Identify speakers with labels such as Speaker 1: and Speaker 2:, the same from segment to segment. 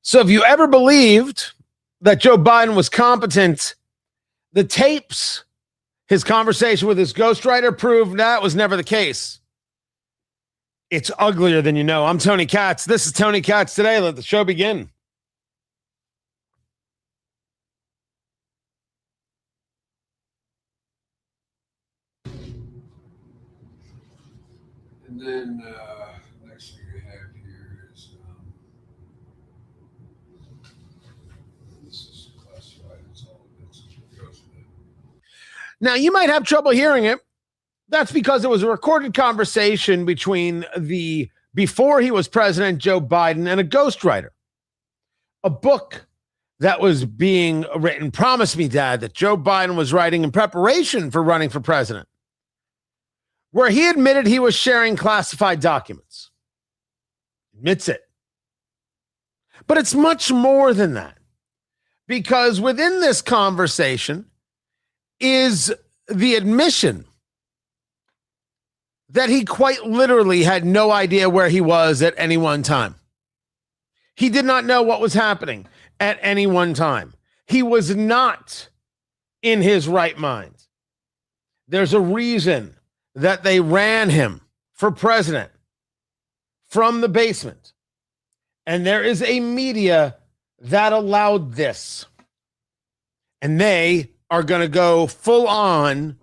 Speaker 1: So if you ever believed that Joe Biden was competent, the tapes, his conversation with his ghostwriter proved that was never the case. It's uglier than you know. I'm Tony Katz. This is Tony Katz Today. Let the show begin.
Speaker 2: And then next thing I have here is this is classified. It's all it's goes with it.
Speaker 1: Now, you might have trouble hearing it. That's because it was a recorded conversation between before he was president, Joe Biden, and a ghostwriter. A book that was being written, Promise Me, Dad, that Joe Biden was writing in preparation for running for president, where he admitted he was sharing classified documents. Admits it. But it's much more than that, because within this conversation is the admission that he quite literally had no idea where he was at any one time. He did not know what was happening at any one time. He was not in his right mind. There's a reason that they ran him for president from the basement. And there is a media that allowed this. And they are going to go full on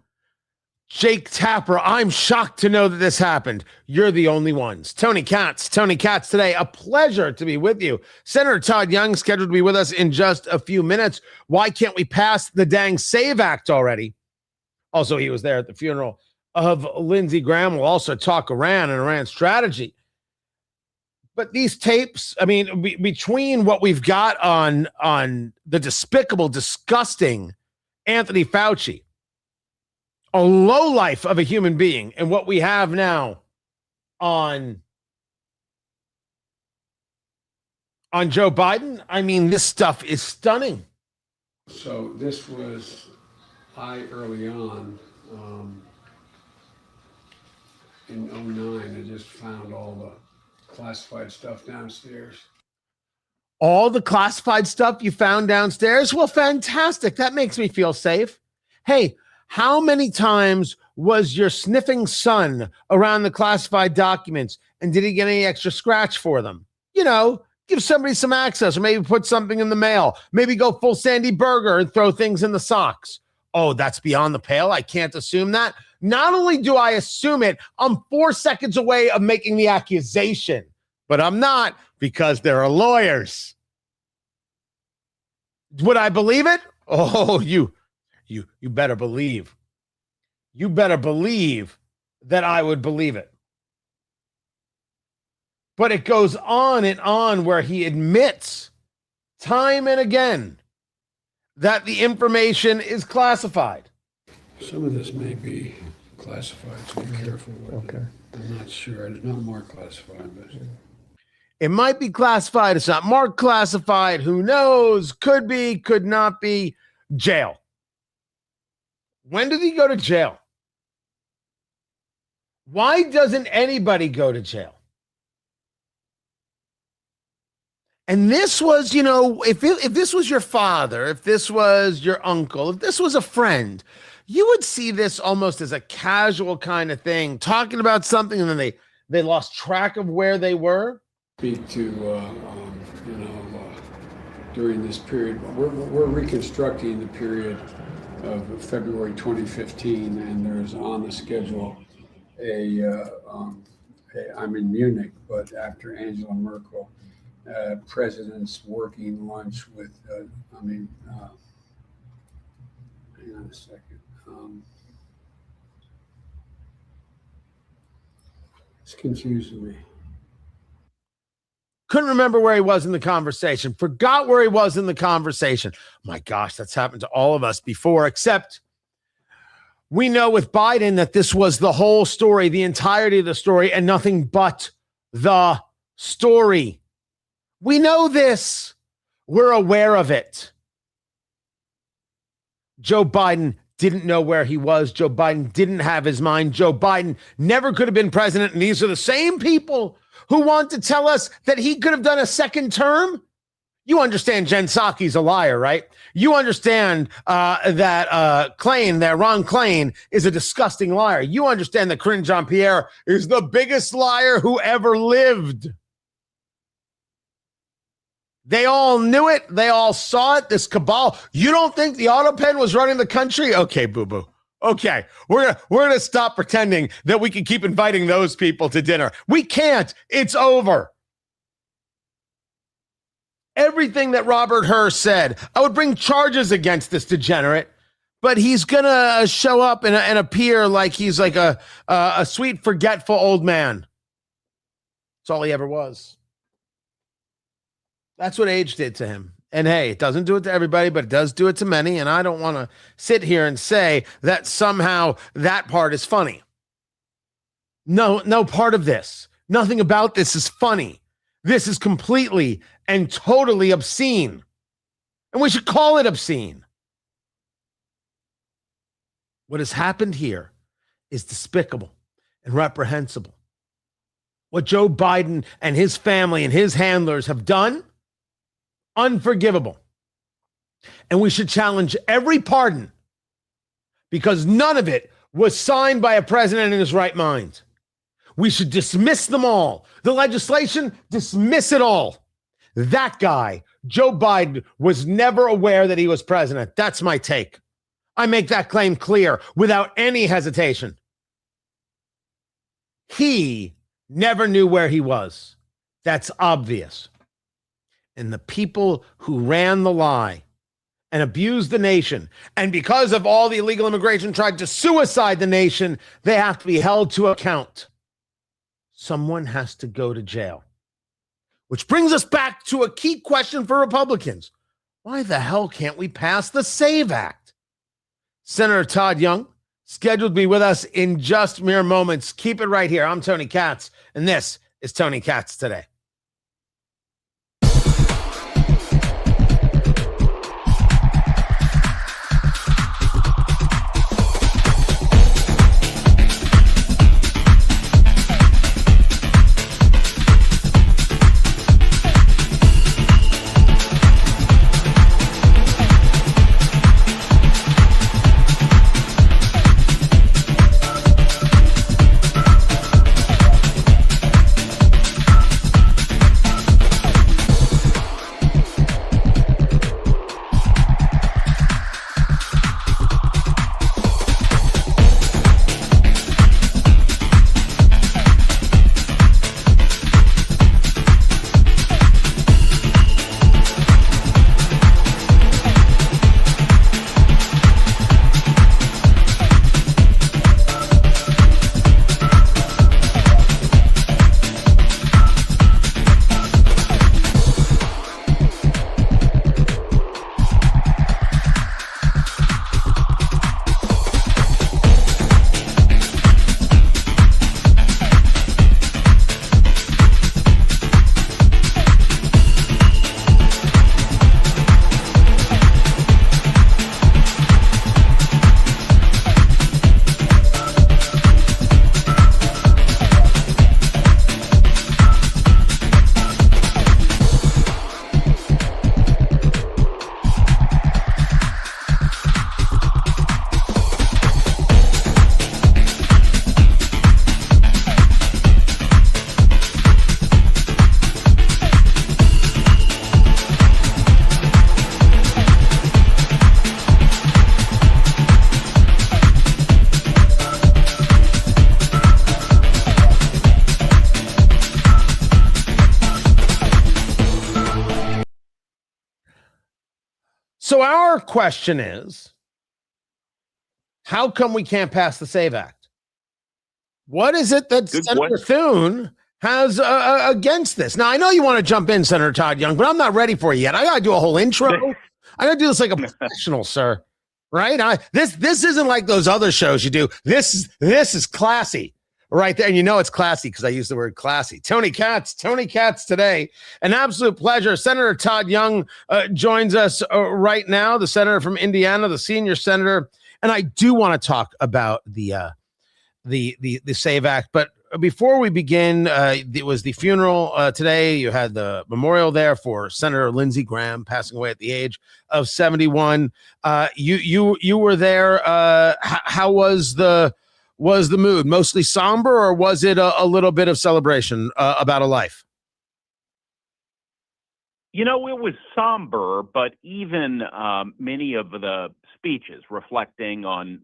Speaker 1: Jake Tapper. I'm shocked to know that this happened. You're the only ones. Tony Katz Today. A pleasure to be with you. Senator Todd Young scheduled to be with us in just a few minutes. Why can't we pass the dang SAVE Act already? Also, he was there at the funeral of Lindsey Graham. We'll also talk Iran and Iran's strategy. But these tapes, I mean, between what we've got on the despicable, disgusting Anthony Fauci, a lowlife of a human being, and what we have now on Joe Biden, I mean, this stuff is stunning.
Speaker 2: So this was early on in 2009. I just found all the classified stuff downstairs.
Speaker 1: All the classified stuff you found downstairs? Well, fantastic. That makes me feel safe. Hey, how many times was your sniffing son around the classified documents, and did he get any extra scratch for them? You know, give somebody some access, or maybe put something in the mail. Maybe go full Sandy Burger and throw things in the socks. Oh, that's beyond the pale. I can't assume that. Not only do I assume it, I'm 4 seconds away of making the accusation, but I'm not, because there are lawyers. Would I believe it? Oh, you better believe. You better believe that I would believe it. But it goes on and on, where he admits time and again that the information is classified.
Speaker 2: Some of this may be classified, so be careful with it. I'm not sure. It's not marked classified, but
Speaker 1: it might be classified. It's not marked classified. Who knows? Could be, could not be. Jail. When did he go to jail? Why doesn't anybody go to jail? And this was, you know, if this was your father, if this was your uncle, if this was a friend, you would see this almost as a casual kind of thing, talking about something, and then they lost track of where they were.
Speaker 2: Speak to, during this period, we're reconstructing the period of February 2015, and there's on the schedule I'm in Munich, but after Angela Merkel, president's working lunch with, hang on a second. It's confusing me.
Speaker 1: Couldn't remember where he was in the conversation. Forgot where he was in the conversation. My gosh, that's happened to all of us before, except we know with Biden that this was the whole story, the entirety of the story, and nothing but the story. We know this. We're aware of it. Joe Biden didn't know where he was. Joe Biden didn't have his mind. Joe Biden never could have been president. And these are the same people who want to tell us that he could have done a second term. You understand Jen Psaki's a liar, right? You understand that Ron Klain is a disgusting liar. You understand that Corinne Jean-Pierre is the biggest liar who ever lived. They all knew it. They all saw it. This cabal. You don't think the auto pen was running the country? Okay, boo-boo. Okay, we're gonna stop pretending that we can keep inviting those people to dinner. We can't. It's over. Everything that Robert Hur said, I would bring charges against this degenerate, but he's gonna show up and appear like he's like a sweet, forgetful old man. That's all he ever was. That's what age did to him. And hey, it doesn't do it to everybody, but it does do it to many. And I don't want to sit here and say that somehow that part is funny. No part of this, nothing about this is funny. This is completely and totally obscene. And we should call it obscene. What has happened here is despicable and reprehensible. What Joe Biden and his family and his handlers have done, unforgivable. And we should challenge every pardon because none of it was signed by a president in his right mind. We should dismiss them all. The legislation, dismiss it all. That guy, Joe Biden, was never aware that he was president. That's my take. I make that claim clear without any hesitation. He never knew where he was. That's obvious. And the people who ran the lie and abused the nation, and because of all the illegal immigration tried to suicide the nation, they have to be held to account. Someone has to go to jail. Which brings us back to a key question for Republicans. Why the hell can't we pass the SAVE Act? Senator Todd Young, scheduled to be with us in just mere moments. Keep it right here. I'm Tony Katz, and this is Tony Katz Today. So our question is, how come we can't pass the SAVE Act? What is it that Senator Thune has against this? Now, I know you want to jump in, Senator Todd Young, but I'm not ready for you yet. I got to do a whole intro. I got to do this like a professional, sir. Right? This isn't like those other shows you do. This is classy. Right there. And you know it's classy because I use the word classy. Tony Katz today. An absolute pleasure. Senator Todd Young joins us right now, the senator from Indiana, the senior senator. And I do want to talk about the SAVE Act. But before we begin, it was the funeral today. You had the memorial there for Senator Lindsey Graham passing away at the age of 71. You were there. How was the mood? Mostly somber, or was it a little bit of celebration about a life?
Speaker 3: You know, it was somber, but even many of the speeches reflecting on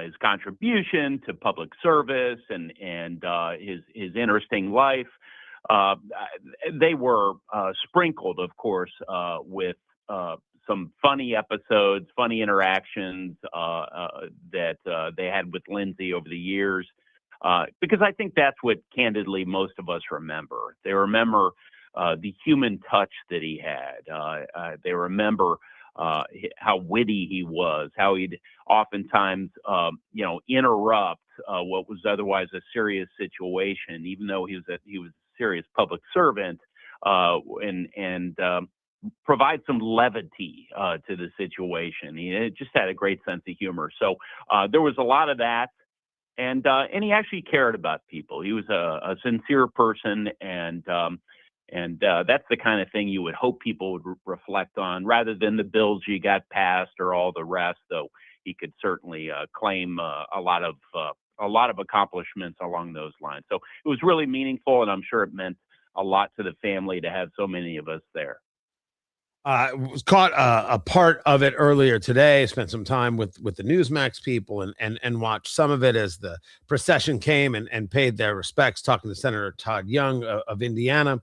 Speaker 3: his contribution to public service and his interesting life, they were sprinkled, of course, with some funny episodes, funny interactions that they had with Lindsay over the years, because I think that's what, candidly, most of us remember. They remember the human touch that he had. They remember how witty he was, how he'd oftentimes, interrupt what was otherwise a serious situation, even though he was a serious public servant, and provide some levity to the situation. He just had a great sense of humor. So there was a lot of that. And he actually cared about people. He was a sincere person, and that's the kind of thing you would hope people would reflect on, rather than the bills you got passed or all the rest. Though he could certainly claim a lot of accomplishments along those lines. So it was really meaningful, and I'm sure it meant a lot to the family to have so many of us there.
Speaker 1: Was caught a part of it earlier today. Spent some time with the Newsmax people and watched some of it as the procession came and paid their respects, talking to Senator Todd Young of Indiana.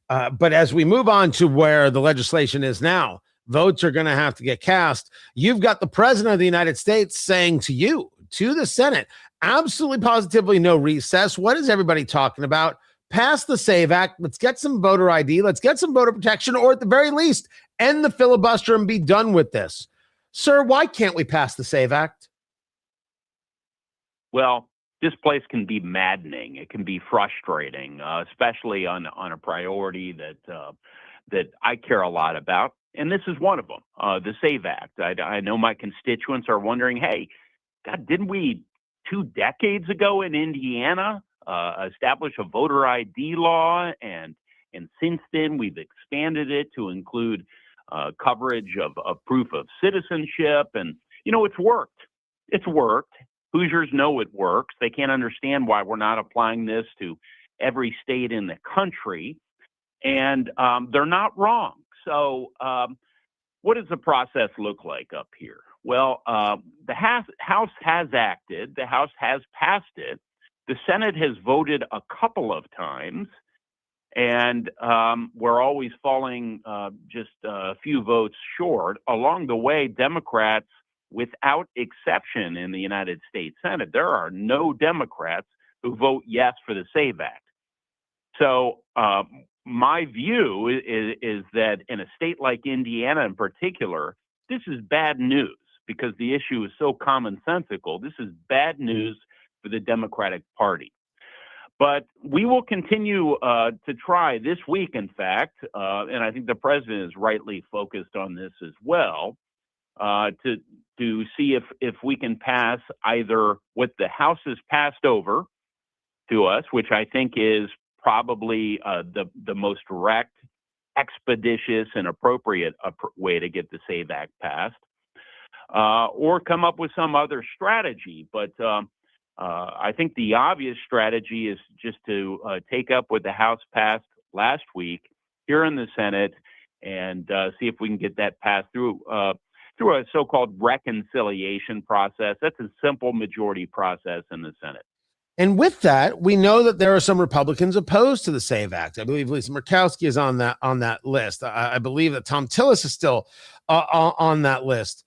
Speaker 1: But as we move on to where the legislation is now, votes are going to have to get cast. You've got the president of the United States saying to the Senate, absolutely positively no recess. What is everybody talking about? Pass the SAVE Act. Let's get some voter ID. Let's get some voter protection, or at the very least, end the filibuster and be done with this. Sir, why can't we pass the SAVE Act?
Speaker 3: Well, this place can be maddening. It can be frustrating, especially on a priority that I care a lot about. And this is one of them, the SAVE Act. I know my constituents are wondering, hey, God, didn't we 2 decades ago in Indiana establish a voter ID law? And since then, we've expanded it to include coverage of proof of citizenship. And, it's worked. It's worked. Hoosiers know it works. They can't understand why we're not applying this to every state in the country. And they're not wrong. So what does the process look like up here? Well, the House has acted. The House has passed it. The Senate has voted a couple of times, and we're always falling just a few votes short. Along the way, Democrats, without exception in the United States Senate, there are no Democrats who vote yes for the SAVE Act. So my view is that in a state like Indiana in particular, this is bad news because the issue is so commonsensical. This is bad news for the Democratic Party. But we will continue to try this week, in fact, and I think the president is rightly focused on this as well, to see if we can pass either what the House has passed over to us, which I think is probably the most direct, expeditious, and appropriate way to get the SAVE Act passed, or come up with some other strategy. But I think the obvious strategy is just to take up what the House passed last week here in the Senate and see if we can get that passed through a so-called reconciliation process. That's a simple majority process in the Senate.
Speaker 1: And with that, we know that there are some Republicans opposed to the SAVE Act. I believe Lisa Murkowski is on that list. I believe that Tom Tillis is still on that list.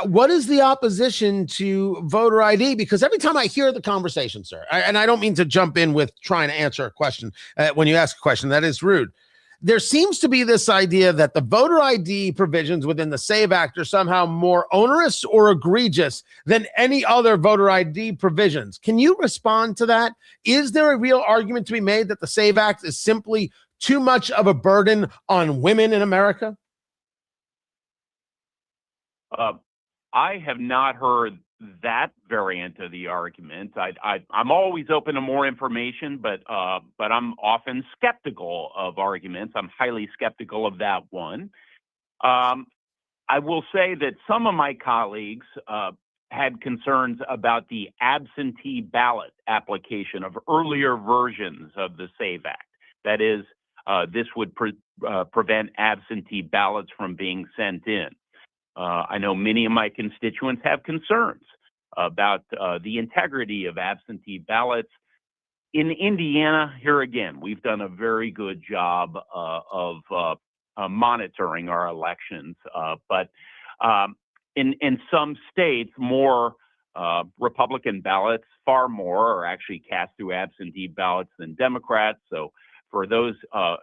Speaker 1: What is the opposition to voter ID? Because every time I hear the conversation, sir, and I don't mean to jump in with trying to answer a question when you ask a question, that is rude. There seems to be this idea that the voter ID provisions within the SAVE Act are somehow more onerous or egregious than any other voter ID provisions. Can you respond to that? Is there a real argument to be made that the SAVE Act is simply too much of a burden on women in America?
Speaker 3: I have not heard that variant of the argument. I'm always open to more information, but I'm often skeptical of arguments. I'm highly skeptical of that one. I will say that some of my colleagues had concerns about the absentee ballot application of earlier versions of the SAVE Act. That is, this would prevent absentee ballots from being sent in. I know many of my constituents have concerns about the integrity of absentee ballots. In Indiana, here again, we've done a very good job of monitoring our elections, but in some states, more Republican ballots, far more, are actually cast through absentee ballots than Democrats. So for those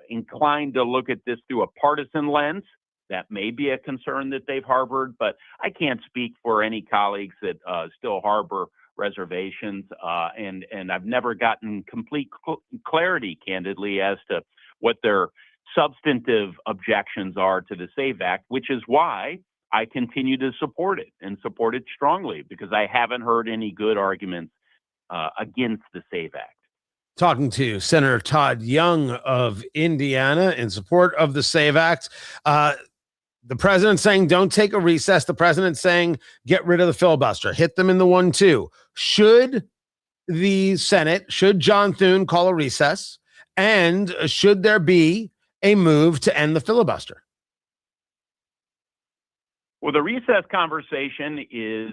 Speaker 3: inclined to look at this through a partisan lens, that may be a concern that they've harbored, but I can't speak for any colleagues that still harbor reservations, and I've never gotten complete clarity, candidly, as to what their substantive objections are to the SAVE Act, which is why I continue to support it and support it strongly, because I haven't heard any good arguments against the SAVE Act.
Speaker 1: Talking to Senator Todd Young of Indiana in support of the SAVE Act. The president saying don't take a recess. The president saying get rid of the filibuster. Hit them in the 1-2. Should the Senate, should John Thune call a recess? And should there be a move to end the filibuster?
Speaker 3: Well, the recess conversation is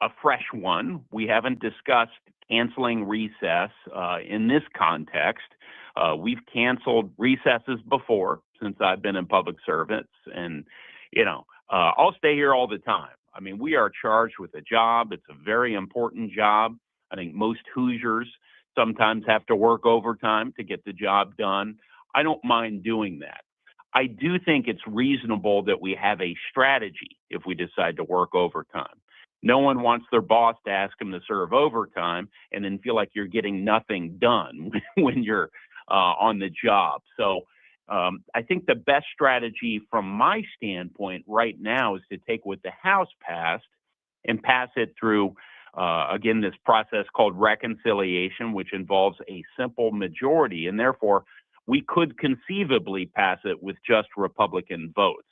Speaker 3: a fresh one. We haven't discussed canceling recess in this context. We've canceled recesses before since I've been in public service, and I'll stay here all the time. I mean, we are charged with a job. It's a very important job. I think most Hoosiers sometimes have to work overtime to get the job done. I don't mind doing that. I do think it's reasonable that we have a strategy if we decide to work overtime. No one wants their boss to ask them to serve overtime and then feel like you're getting nothing done when you're on the job. So I think the best strategy from my standpoint right now is to take what the House passed and pass it through, again, this process called reconciliation, which involves a simple majority, and therefore we could conceivably pass it with just Republican votes.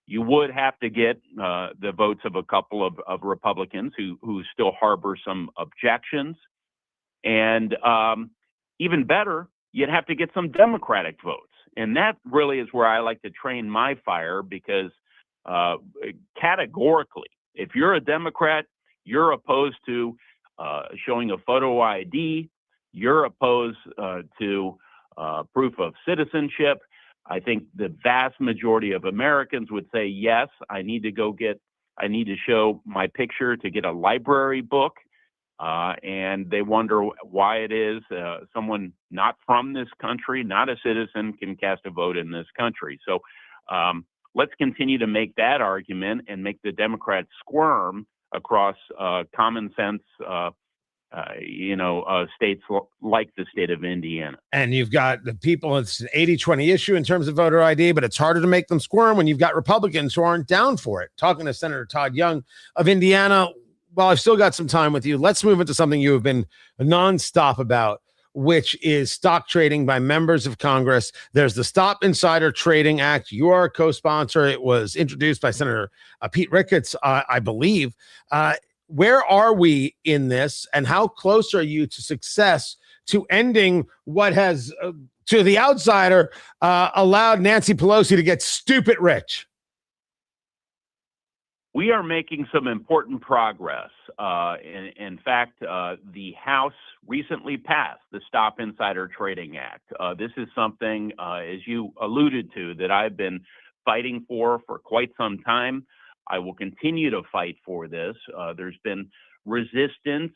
Speaker 3: You would have to get the votes of a couple of Republicans who still harbor some objections. And even better, you'd have to get some Democratic votes. And that really is where I like to train my fire, because categorically, if you're a Democrat, you're opposed to showing a photo ID, you're opposed to proof of citizenship. I think the vast majority of Americans would say, yes, I need to show my picture to get a library book. And they wonder why it is someone not from this country, not a citizen, can cast a vote in this country. So let's continue to make that argument and make the Democrats squirm across common sense states like the state of Indiana.
Speaker 1: And you've got the people, it's an 80-20 issue in terms of voter ID, but it's harder to make them squirm when you've got Republicans who aren't down for it. Talking to Senator Todd Young of Indiana, well, I've still got some time with you. Let's move into something you have been nonstop about, which is stock trading by members of Congress. There's the Stop Insider Trading Act. You are a co-sponsor. It was introduced by Senator Pete Ricketts, I believe. Where are we in this, and how close are you to success to ending what has, to the outsider, allowed Nancy Pelosi to get stupid rich?
Speaker 3: We are making some important progress. In fact, the House recently passed the Stop Insider Trading Act. This is something, as you alluded to, that I've been fighting for quite some time. I will continue to fight for this. There's been resistance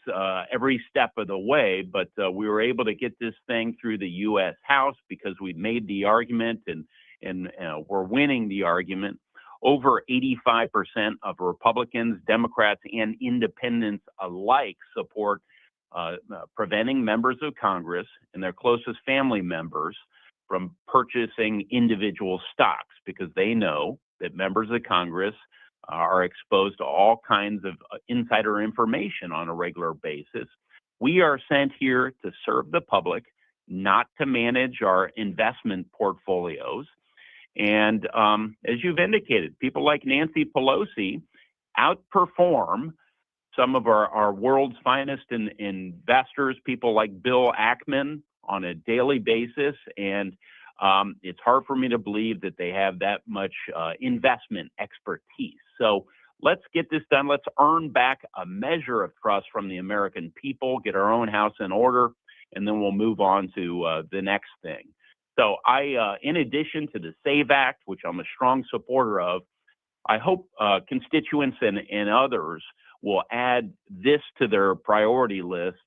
Speaker 3: every step of the way, but we were able to get this thing through the U.S. House because we made the argument and we're winning the argument. Over 85% of Republicans, Democrats, and independents alike support preventing members of Congress and their closest family members from purchasing individual stocks, because they know that members of Congress are exposed to all kinds of insider information on a regular basis. We are sent here to serve the public, not to manage our investment portfolios. And as you've indicated, people like Nancy Pelosi outperform some of our world's finest investors, people like Bill Ackman, on a daily basis. And it's hard for me to believe that they have that much investment expertise. So let's get this done. Let's earn back a measure of trust from the American people, get our own house in order, and then we'll move on to the next thing. So in addition to the SAVE Act, which I'm a strong supporter of, I hope constituents and others will add this to their priority list,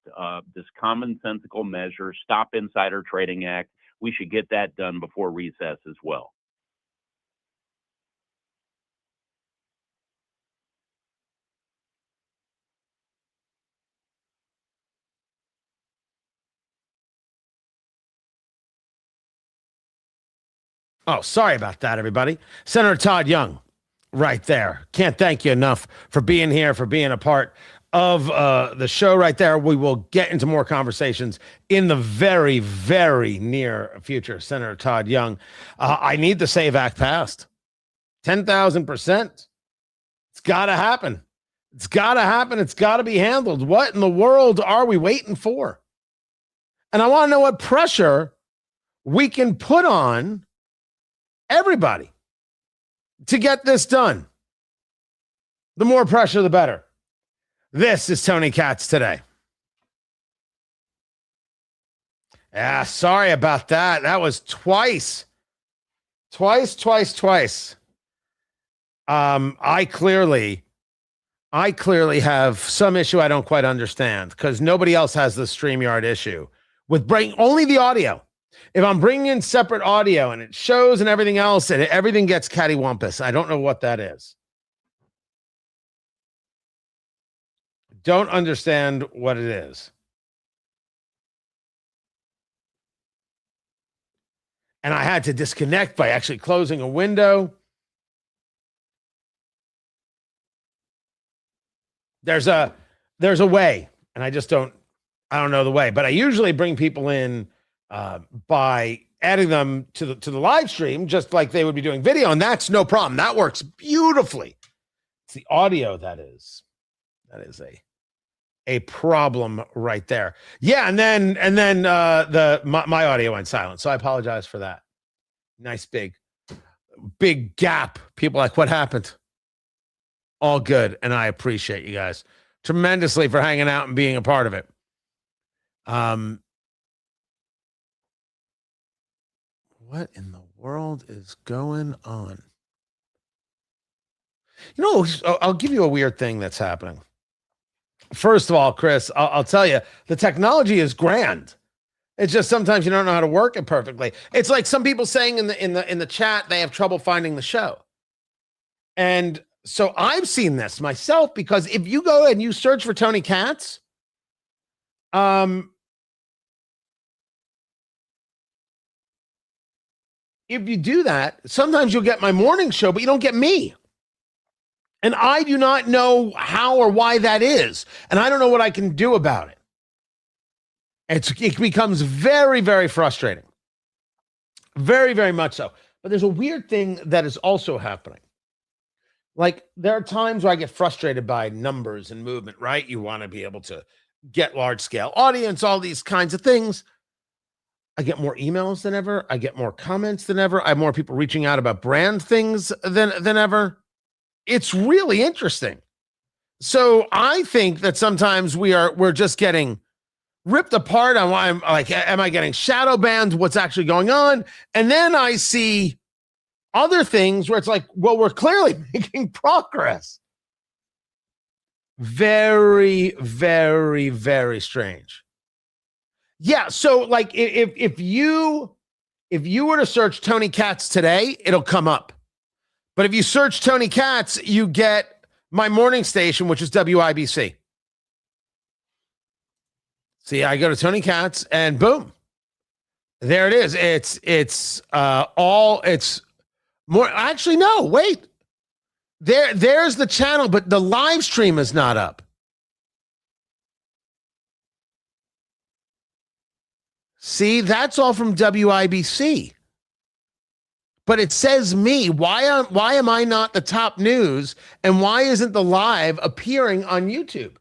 Speaker 3: this commonsensical measure, Stop Insider Trading Act. We should get that done before recess as well.
Speaker 1: Oh, sorry about that, everybody. Senator Todd Young, right there. Can't thank you enough for being here, for being a part of the show right there. We will get into more conversations in the very, very near future. Senator Todd Young, I need the SAVE Act passed. 10,000%. It's got to happen. It's got to happen. It's got to be handled. What in the world are we waiting for? And I want to know what pressure we can put on everybody to get this done. The more pressure, the better. This is Tony Katz Today. Yeah, sorry about that. That was twice. I clearly have some issue I don't quite understand, because nobody else has the StreamYard issue with bringing only the audio. If I'm bringing in separate audio and it shows and everything else, and everything gets cattywampus, I don't know what that is. Don't understand what it is. And I had to disconnect by actually closing a window. There's a way, and I don't know the way, but I usually bring people in by adding them to the live stream, just like they would be doing video, and that's no problem. That works beautifully. It's the audio that is a problem right there. Yeah, and then my audio went silent, so I apologize for that. Nice big gap. People are like, what happened? All good, and I appreciate you guys tremendously for hanging out and being a part of it. What in the world is going on? You know, I'll give you a weird thing that's happening. First of all, Chris, I'll tell you, the technology is grand. It's just sometimes you don't know how to work it perfectly. It's like some people saying in the chat they have trouble finding the show. And so I've seen this myself, because if you go and you search for Tony Katz, if you do that, sometimes you'll get my morning show, but you don't get me. And I do not know how or why that is. And I don't know what I can do about it. It becomes very, very frustrating. Very, very much so. But there's a weird thing that is also happening. Like, there are times where I get frustrated by numbers and movement, right? You want to be able to get large scale audience, all these kinds of things. I get more emails than ever. I get more comments than ever. I have more people reaching out about brand things than ever. It's really interesting. So I think that sometimes we're just getting ripped apart on why I'm like, am I getting shadow banned? What's actually going on? And then I see other things where it's like, well, we're clearly making progress. Very, very, very strange. Yeah. So like if you were to search Tony Katz Today, it'll come up. But if you search Tony Katz, you get my morning station, which is WIBC. See, I go to Tony Katz and boom, there it is. It's more. Actually, no, wait. There's the channel, but the live stream is not up. See, that's all from WIBC. But it says me. Why am I not the top news? And why isn't the live appearing on YouTube?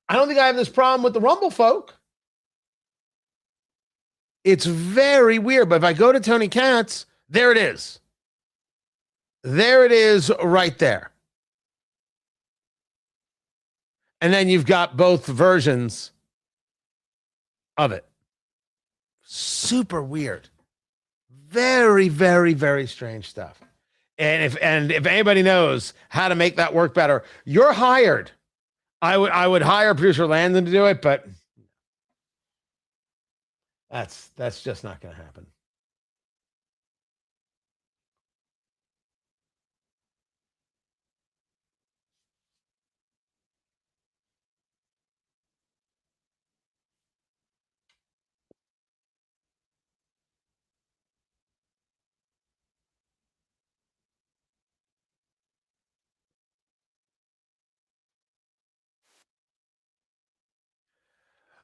Speaker 1: I don't think I have this problem with the Rumble folk. It's very weird. But if I go to Tony Katz, there it is. There it is right there. And then you've got both versions of it. Super weird. Very, very, very strange stuff. And if anybody knows how to make that work better, you're hired. I would hire producer Landon to do it, but that's just not going to happen.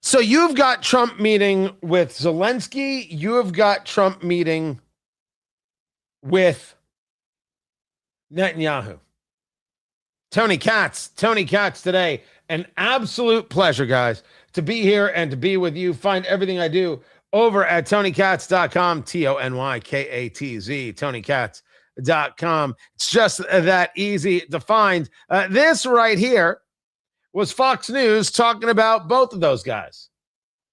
Speaker 1: So you've got Trump meeting with Zelensky. You have got Trump meeting with Netanyahu. Tony Katz today. An absolute pleasure, guys, to be here and to be with you. Find everything I do over at TonyKatz.com, TonyKatz, TonyKatz.com. It's just that easy to find. This right here was Fox News talking about both of those guys.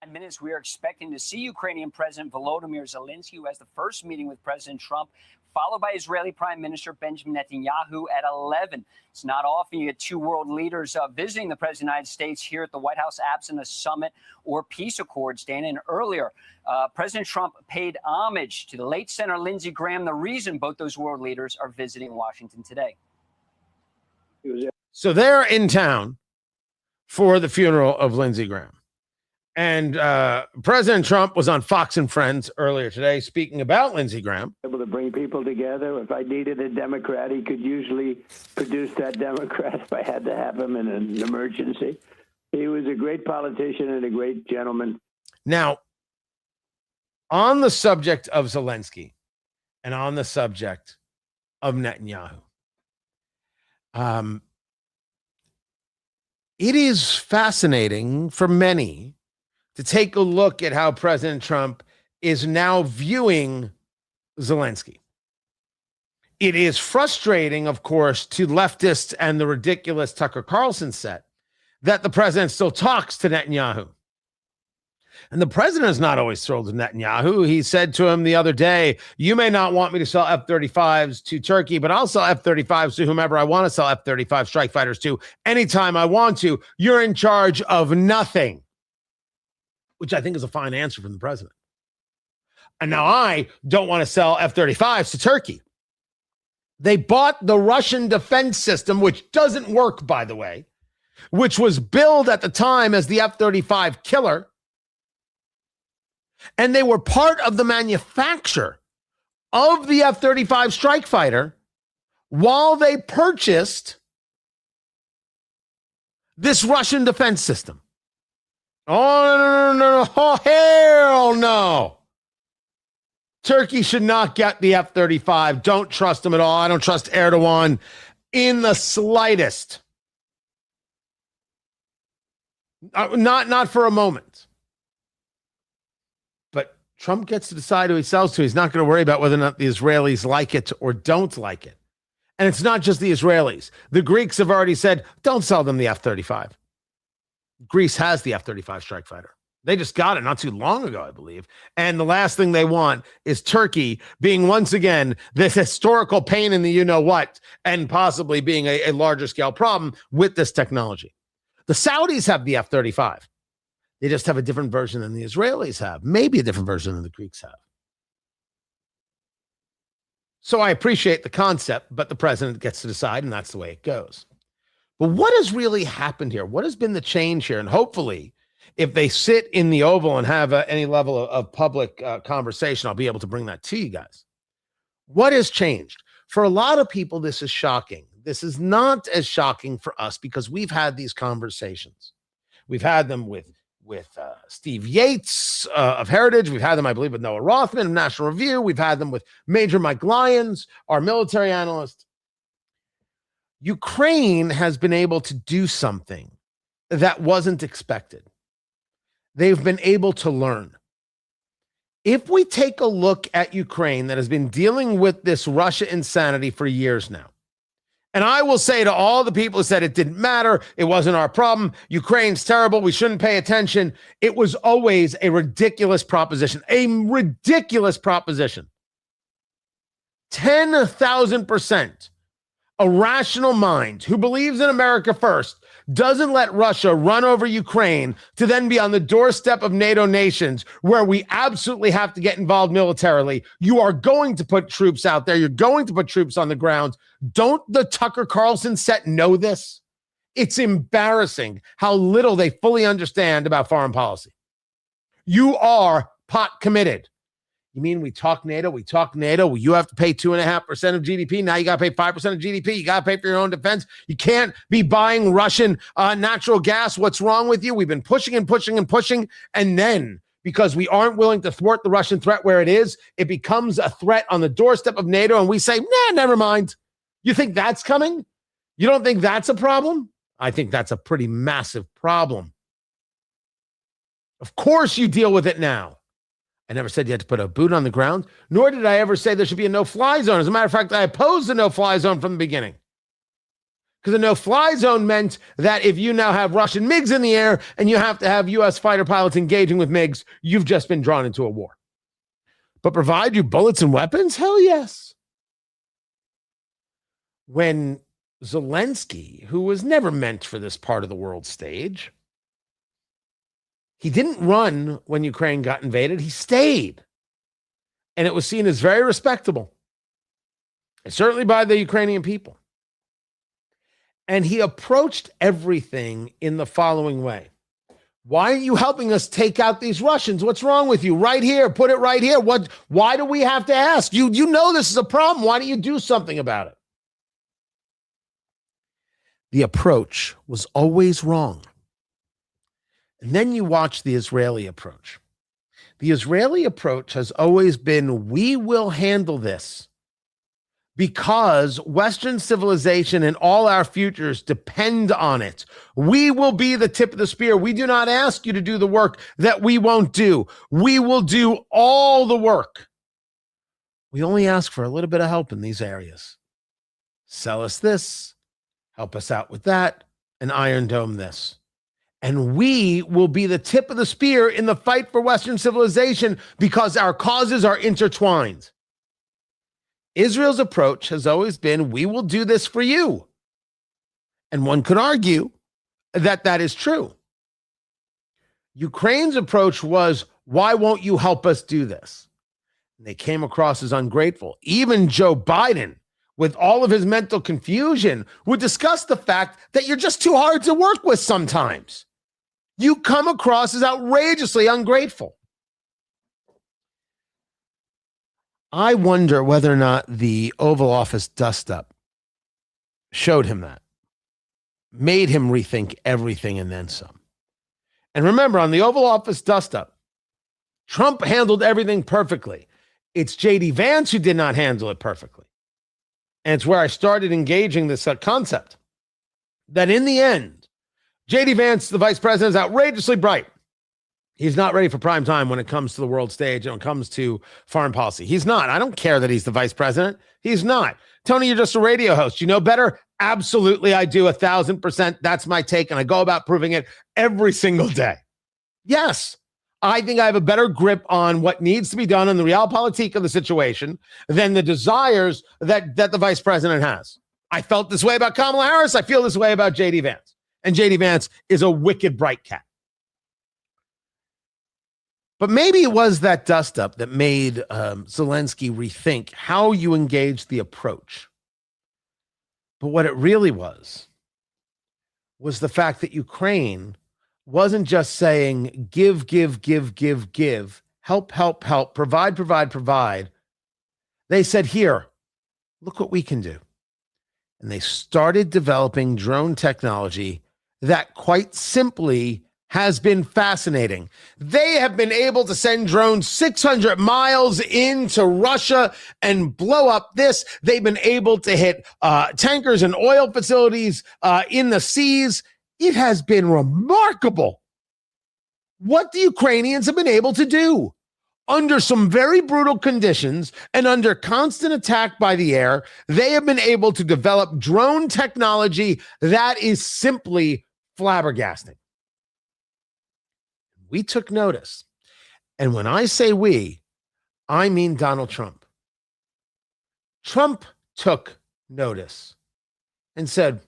Speaker 4: In minutes, we are expecting to see Ukrainian President Volodymyr Zelensky, who has the first meeting with President Trump, followed by Israeli Prime Minister Benjamin Netanyahu at 11. It's not often you get two world leaders visiting the President of the United States here at the White House, absent a summit or peace accords, Dana. And earlier, President Trump paid homage to the late Senator Lindsey Graham, the reason both those world leaders are visiting Washington today.
Speaker 1: So they're in town for the funeral of Lindsey Graham. And President Trump was on Fox and Friends earlier today speaking about Lindsey Graham.
Speaker 5: Able to bring people together. If I needed a Democrat, he could usually produce that Democrat if I had to have him in an emergency. He was a great politician and a great gentleman.
Speaker 1: Now, on the subject of Zelensky and on the subject of Netanyahu, it is fascinating for many to take a look at how President Trump is now viewing Zelensky. It is frustrating, of course, to leftists and the ridiculous Tucker Carlson set that the president still talks to Netanyahu. And the president is not always thrilled with Netanyahu. He said to him the other day, you may not want me to sell F-35s to Turkey, but I'll sell F-35s to whomever I want to sell F-35 strike fighters to anytime I want to. You're in charge of nothing, which I think is a fine answer from the president. And now I don't want to sell F-35s to Turkey. They bought the Russian defense system, which doesn't work, by the way, which was billed at the time as the F-35 killer. And they were part of the manufacture of the F-35 strike fighter while they purchased this Russian defense system. Oh, no. Oh, hell no. Turkey should not get the F-35. Don't trust them at all. I don't trust Erdogan in the slightest. Not for a moment. But Trump gets to decide who he sells to. He's not going to worry about whether or not the Israelis like it or don't like it. And it's not just the Israelis. The Greeks have already said, don't sell them the F-35. Greece has the F-35 strike fighter. They just got it not too long ago, I believe. And the last thing they want is Turkey being once again this historical pain in the you-know-what and possibly being a larger scale problem with this technology. The Saudis have the F-35. They just have a different version than the Israelis have. Maybe a different version than the Greeks have. So I appreciate the concept, but the president gets to decide, and that's the way it goes. But what has really happened here? What has been the change here? And hopefully, if they sit in the Oval and have any level of public conversation, I'll be able to bring that to you guys. What has changed? For a lot of people, this is shocking. This is not as shocking for us because we've had these conversations. We've had them with Steve Yates of Heritage. We've had them, I believe, with Noah Rothman of National Review. We've had them with Major Mike Lyons, our military analyst. Ukraine has been able to do something that wasn't expected. They've been able to learn. If we take a look at Ukraine that has been dealing with this Russia insanity for years now, and I will say to all the people who said it didn't matter, it wasn't our problem, Ukraine's terrible, we shouldn't pay attention, it was always a ridiculous proposition, a ridiculous proposition. 10,000%. A rational mind who believes in America first doesn't let Russia run over Ukraine to then be on the doorstep of NATO nations where we absolutely have to get involved militarily. You are going to put troops out there. You're going to put troops on the ground. Don't the Tucker Carlson set know this? It's embarrassing how little they fully understand about foreign policy. You are pot committed. You mean we talk NATO? We talk NATO. Well, you have to pay 2.5% of GDP. Now you got to pay 5% of GDP. You got to pay for your own defense. You can't be buying Russian natural gas. What's wrong with you? We've been pushing and pushing and pushing. And then because we aren't willing to thwart the Russian threat where it is, it becomes a threat on the doorstep of NATO. And we say, nah, never mind. You think that's coming? You don't think that's a problem? I think that's a pretty massive problem. Of course you deal with it now. I never said you had to put a boot on the ground, nor did I ever say there should be a no-fly zone. As a matter of fact, I opposed the no-fly zone from the beginning. Because the no-fly zone meant that if you now have Russian MiGs in the air and you have to have U.S. fighter pilots engaging with MiGs, you've just been drawn into a war. But provide you bullets and weapons? Hell yes. When Zelensky, who was never meant for this part of the world stage, he didn't run when Ukraine got invaded. He stayed. And it was seen as very respectable, and certainly by the Ukrainian people. And he approached everything in the following way. Why aren't you helping us take out these Russians? What's wrong with you? Right here. Put it right here. Why do we have to ask? You know this is a problem. Why don't you do something about it? The approach was always wrong. And then you watch the Israeli approach. The Israeli approach has always been, we will handle this because Western civilization and all our futures depend on it. We will be the tip of the spear. We do not ask you to do the work that we won't do. We will do all the work. We only ask for a little bit of help in these areas. Sell us this, help us out with that, and Iron Dome this. And we will be the tip of the spear in the fight for Western civilization because our causes are intertwined. Israel's approach has always been, we will do this for you. And one could argue that that is true. Ukraine's approach was, why won't you help us do this? And they came across as ungrateful. Even Joe Biden, with all of his mental confusion, would discuss the fact that you're just too hard to work with sometimes. You come across as outrageously ungrateful. I wonder whether or not the Oval Office dust-up showed him that, made him rethink everything and then some. And remember, on the Oval Office dust-up, Trump handled everything perfectly. It's J.D. Vance who did not handle it perfectly. And it's where I started engaging this concept that in the end, J.D. Vance, the vice president, is outrageously bright. He's not ready for prime time when it comes to the world stage and when it comes to foreign policy. He's not. I don't care that he's the vice president. He's not. Tony, you're just a radio host. You know better? Absolutely, I do 1,000%. That's my take, and I go about proving it every single day. Yes, I think I have a better grip on what needs to be done in the realpolitik of the situation than the desires that the vice president has. I felt this way about Kamala Harris. I feel this way about J.D. Vance. And J.D. Vance is a wicked bright cat. But maybe it was that dust-up that made Zelensky rethink how you engage the approach. But what it really was the fact that Ukraine wasn't just saying, give, help, provide. They said, here, look what we can do. and they started developing drone technology that quite simply has been fascinating. They have been able to send drones 600 miles into Russia and blow up this. They've been able to hit tankers and oil facilities in the seas. It has been remarkable what the Ukrainians have been able to do. Under some very brutal conditions and under constant attack by the air, they have been able to develop drone technology that is simply flabbergasting. We took notice. And when I say we, I mean Donald Trump. Trump took notice and said,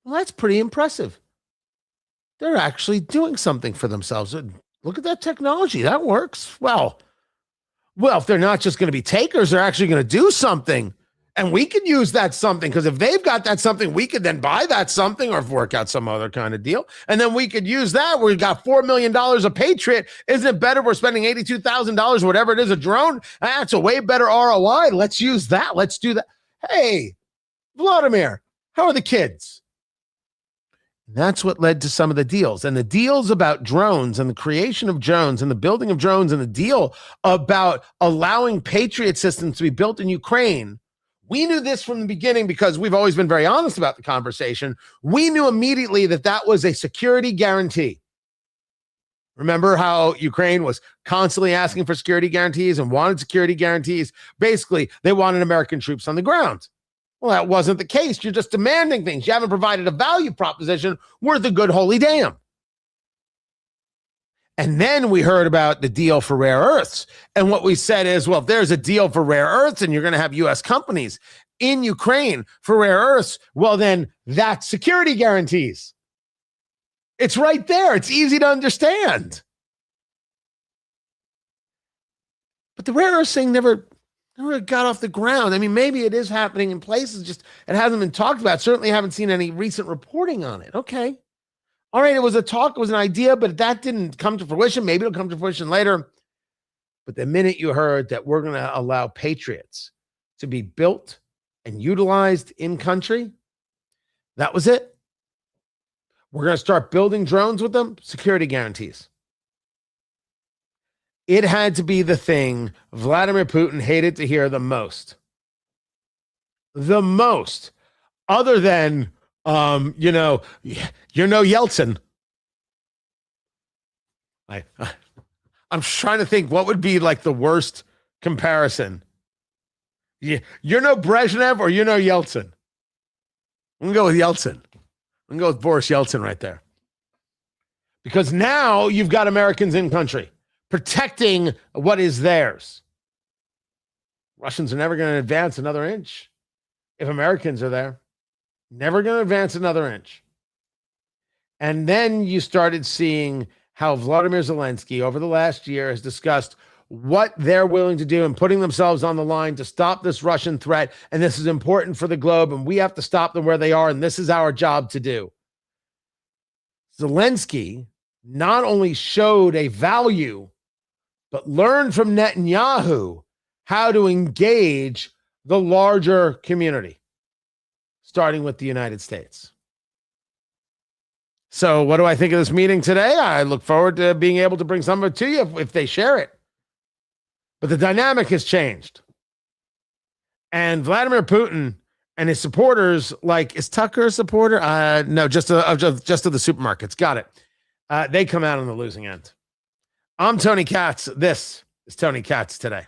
Speaker 1: well, that's pretty impressive. They're actually doing something for themselves. Look at that technology. That works. Well, if they're not just going to be takers, they're actually going to do something. And we could use that something, because if they've got that something, we could then buy that something or work out some other kind of deal. And then we could use that. We've got $4 million a Patriot. Isn't it better? We're spending $82,000, whatever it is, a drone. That's a way better ROI. Let's use that. Let's do that. Hey, Vladimir, how are the kids? That's what led to some of the deals. And the deals about drones and the creation of drones and the building of drones and the deal about allowing Patriot systems to be built in Ukraine. We knew this from the beginning because we've always been very honest about the conversation. We knew immediately that that was a security guarantee. Remember how Ukraine was constantly asking for security guarantees and wanted security guarantees? Basically, they wanted American troops on the ground. Well, that wasn't the case. You're just demanding things. You haven't provided a value proposition worth a good holy damn. And then we heard about the deal for rare earths. And what we said is, well, if there's a deal for rare earths and you're going to have U.S. companies in Ukraine for rare earths, well, then that's security guarantees. It's right there. It's easy to understand. But the rare earths thing never got off the ground. I mean, maybe it is happening in places, just it hasn't been talked about. Certainly haven't seen any recent reporting on it. Okay. All right, it was a talk, it was an idea, but that didn't come to fruition. Maybe it'll come to fruition later. But the minute you heard that we're going to allow Patriots to be built and utilized in country, that was it. We're going to start building drones with them, security guarantees. It had to be the thing Vladimir Putin hated to hear the most. The most. Other than, you're no Yeltsin. I'm trying to think what would be like the worst comparison. You're no Brezhnev or you're no Yeltsin. I'm going to go with Yeltsin. I'm going to go with Boris Yeltsin right there. Because now you've got Americans in country protecting what is theirs. Russians are never going to advance another inch if Americans are there. Never going to advance another inch. And then you started seeing how Vladimir Zelensky over the last year has discussed what they're willing to do and putting themselves on the line to stop this Russian threat. And this is important for the globe, and we have to stop them where they are, and this is our job to do. Zelensky not only showed a value, but learned from Netanyahu how to engage the larger community, starting with the United States. So what do I think of this meeting today? I look forward to being able to bring some of it to you if they share it. But the dynamic has changed. And Vladimir Putin and his supporters, like, is Tucker a supporter? No, just of the supermarkets. Got it. They come out on the losing end. I'm Tony Katz. This is Tony Katz Today.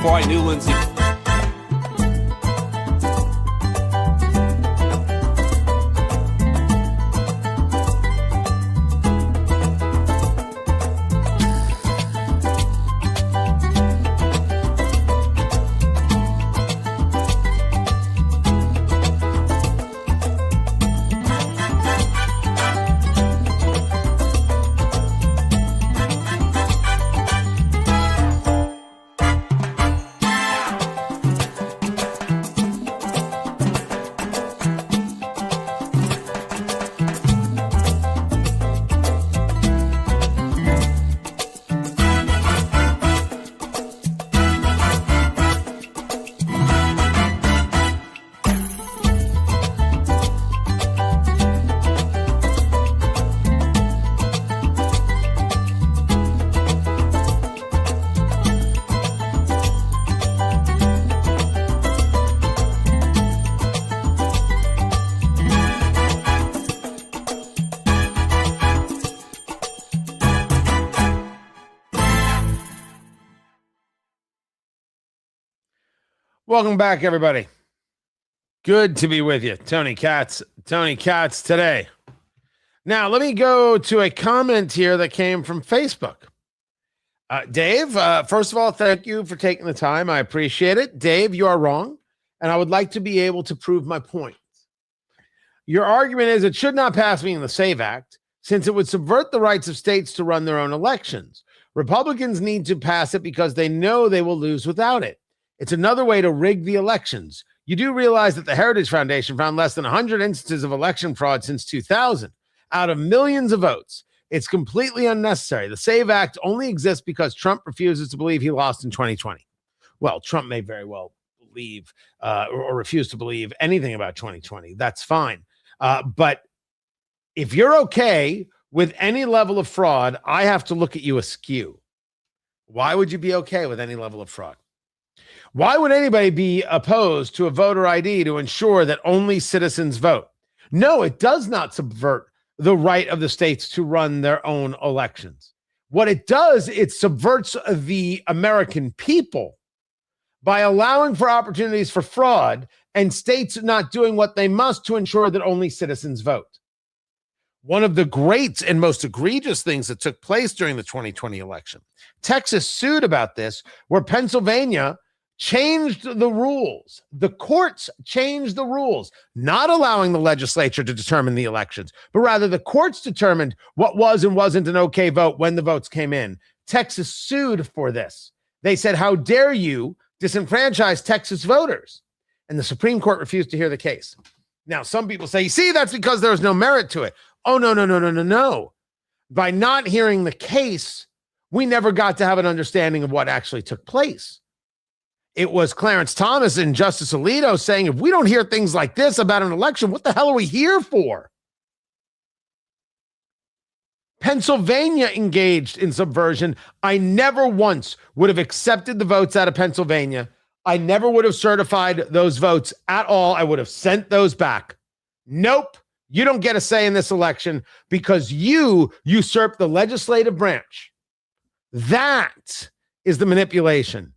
Speaker 6: Before I knew Lindsey.
Speaker 1: Welcome back, everybody. Good to be with you. Tony Katz today. Now, let me go to a comment here that came from Facebook. Dave, first of all, thank you for taking the time. I appreciate it. Dave, you are wrong, and I would like to be able to prove my point. Your argument is it should not pass being the SAVE Act, since it would subvert the rights of states to run their own elections. Republicans need to pass it because they know they will lose without it. It's another way to rig the elections. You do realize that the Heritage Foundation found less than 100 instances of election fraud since 2000 out of millions of votes. It's completely unnecessary. The SAVE Act only exists because Trump refuses to believe he lost in 2020. Well, Trump may very well believe or refuse to believe anything about 2020. That's fine. But if you're okay with any level of fraud, I have to look at you askew. Why would you be okay with any level of fraud? Why would anybody be opposed to a voter ID to ensure that only citizens vote? No, it does not subvert the right of the states to run their own elections. What it does, it subverts the American people by allowing for opportunities for fraud and states not doing what they must to ensure that only citizens vote. One of the great and most egregious things that took place during the 2020 election, Texas sued about this, where Pennsylvania changed the rules. The courts changed the rules, not allowing the legislature to determine the elections, but rather the courts determined what was and wasn't an okay vote when the votes came in. Texas sued for this. They said, how dare you disenfranchise Texas voters? And the Supreme Court refused to hear the case. Now, some people say, see, that's because there was no merit to it. Oh, no. By not hearing the case, we never got to have an understanding of what actually took place. It was Clarence Thomas and Justice Alito saying, if we don't hear things like this about an election, what the hell are we here for? Pennsylvania engaged in subversion. I never once would have accepted the votes out of Pennsylvania. I never would have certified those votes at all. I would have sent those back. Nope. You don't get a say in this election because you usurp the legislative branch. That is the manipulation.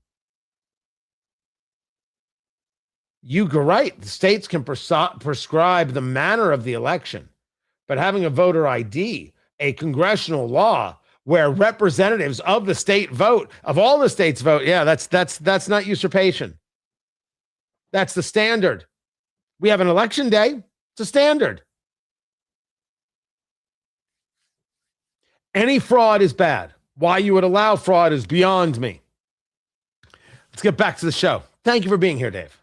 Speaker 1: You're right. The states can prescribe the manner of the election, but having a voter ID, a congressional law where representatives of the state vote, of all the states vote, yeah, that's not usurpation. That's the standard. We have an election day. It's a standard. Any fraud is bad. Why you would allow fraud is beyond me. Let's get back to the show. Thank you for being here, Dave.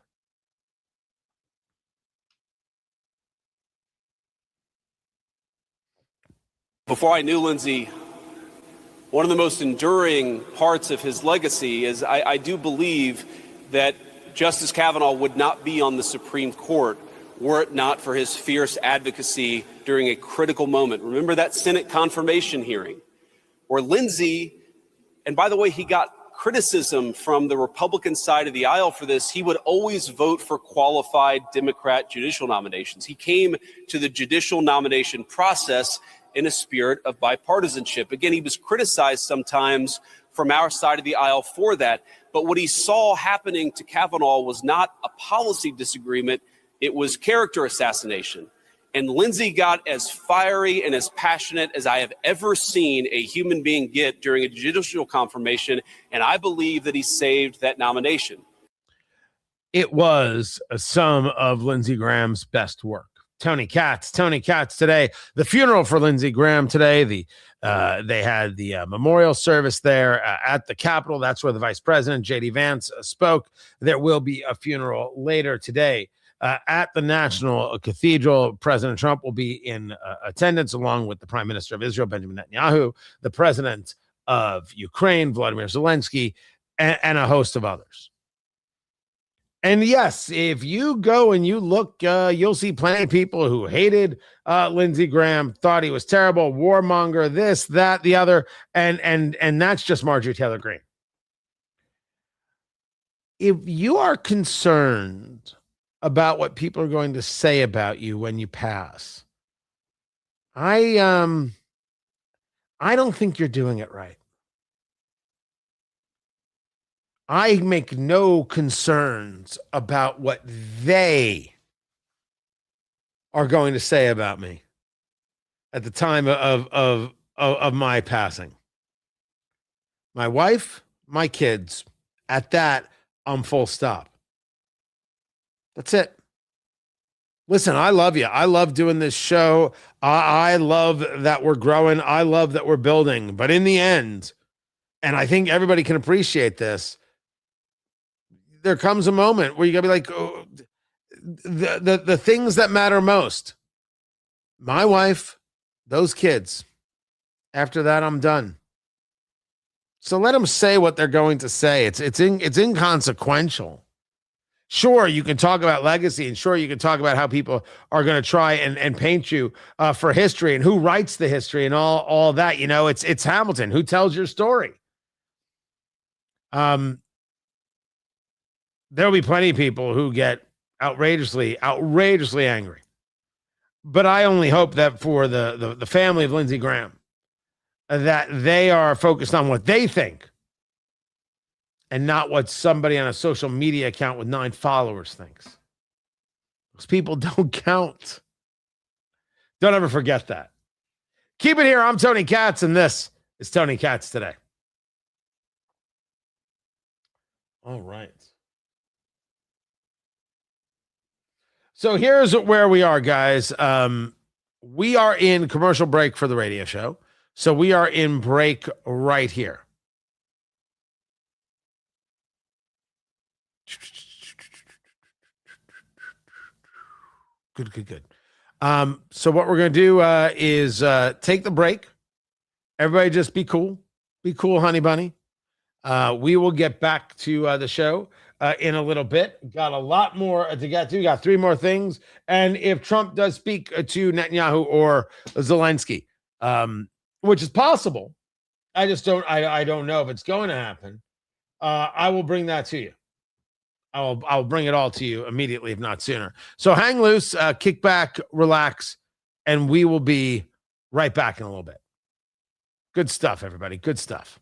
Speaker 6: Before I knew Lindsey, one of the most enduring parts of his legacy is I do believe that Justice Kavanaugh would not be on the Supreme Court were it not for his fierce advocacy during a critical moment. Remember that Senate confirmation hearing where Lindsey, and by the way, he got criticism from the Republican side of the aisle for this. He would always vote for qualified Democrat judicial nominations. He came to the judicial nomination process in a spirit of bipartisanship. Again, he was criticized sometimes from our side of the aisle for that. But what he saw happening to Kavanaugh was not a policy disagreement. It was character assassination. And Lindsey got as fiery and as passionate as I have ever seen a human being get during a judicial confirmation. And I believe that he saved that nomination.
Speaker 1: It was some of Lindsey Graham's best work. Tony Katz today. The funeral for Lindsey Graham today. They had the memorial service there at the Capitol. That's where the Vice President, J.D. Vance, spoke. There will be a funeral later today at the National Cathedral. President Trump will be in attendance, along with the Prime Minister of Israel, Benjamin Netanyahu, the President of Ukraine, Volodymyr Zelensky, and a host of others. And yes, if you go and you look, you'll see plenty of people who hated Lindsey Graham, thought he was terrible, warmonger, this, that, the other, and that's just Marjorie Taylor Greene. If you are concerned about what people are going to say about you when you pass, I don't think you're doing it right. I make no concerns about what they are going to say about me at the time of my passing. My wife, my kids, at that, I'm full stop. That's it. Listen, I love you. I love doing this show. I love that we're growing. I love that we're building. But in the end, and I think everybody can appreciate this, there comes a moment where you gotta be like, oh, the things that matter most, my wife, those kids. After that, I'm done. So let them say what they're going to say. It's inconsequential. Sure, you can talk about legacy, and sure, you can talk about how people are going to try and paint you for history and who writes the history and all that. You know, it's Hamilton. Who tells your story? There'll be plenty of people who get outrageously angry. But I only hope that for the family of Lindsey Graham, that they are focused on what they think and not what somebody on a social media account with 9 followers thinks. Those people don't count. Don't ever forget that. Keep it here. I'm Tony Katz, and this is Tony Katz Today. All right. So here's where we are, guys. We are in commercial break for the radio show. So we are in break right here. Good. So what we're going to do is take the break. Everybody just be cool. Be cool, honey bunny. We will get back to the show in a little bit. Got a lot more to get to. Got 3 more things. And if Trump does speak to Netanyahu or Zelensky, which is possible, I don't know if it's going to happen. I will bring that to you. I'll bring it all to you immediately, if not sooner. So hang loose, kick back, relax, and we will be right back in a little bit. Good stuff, everybody. Good stuff.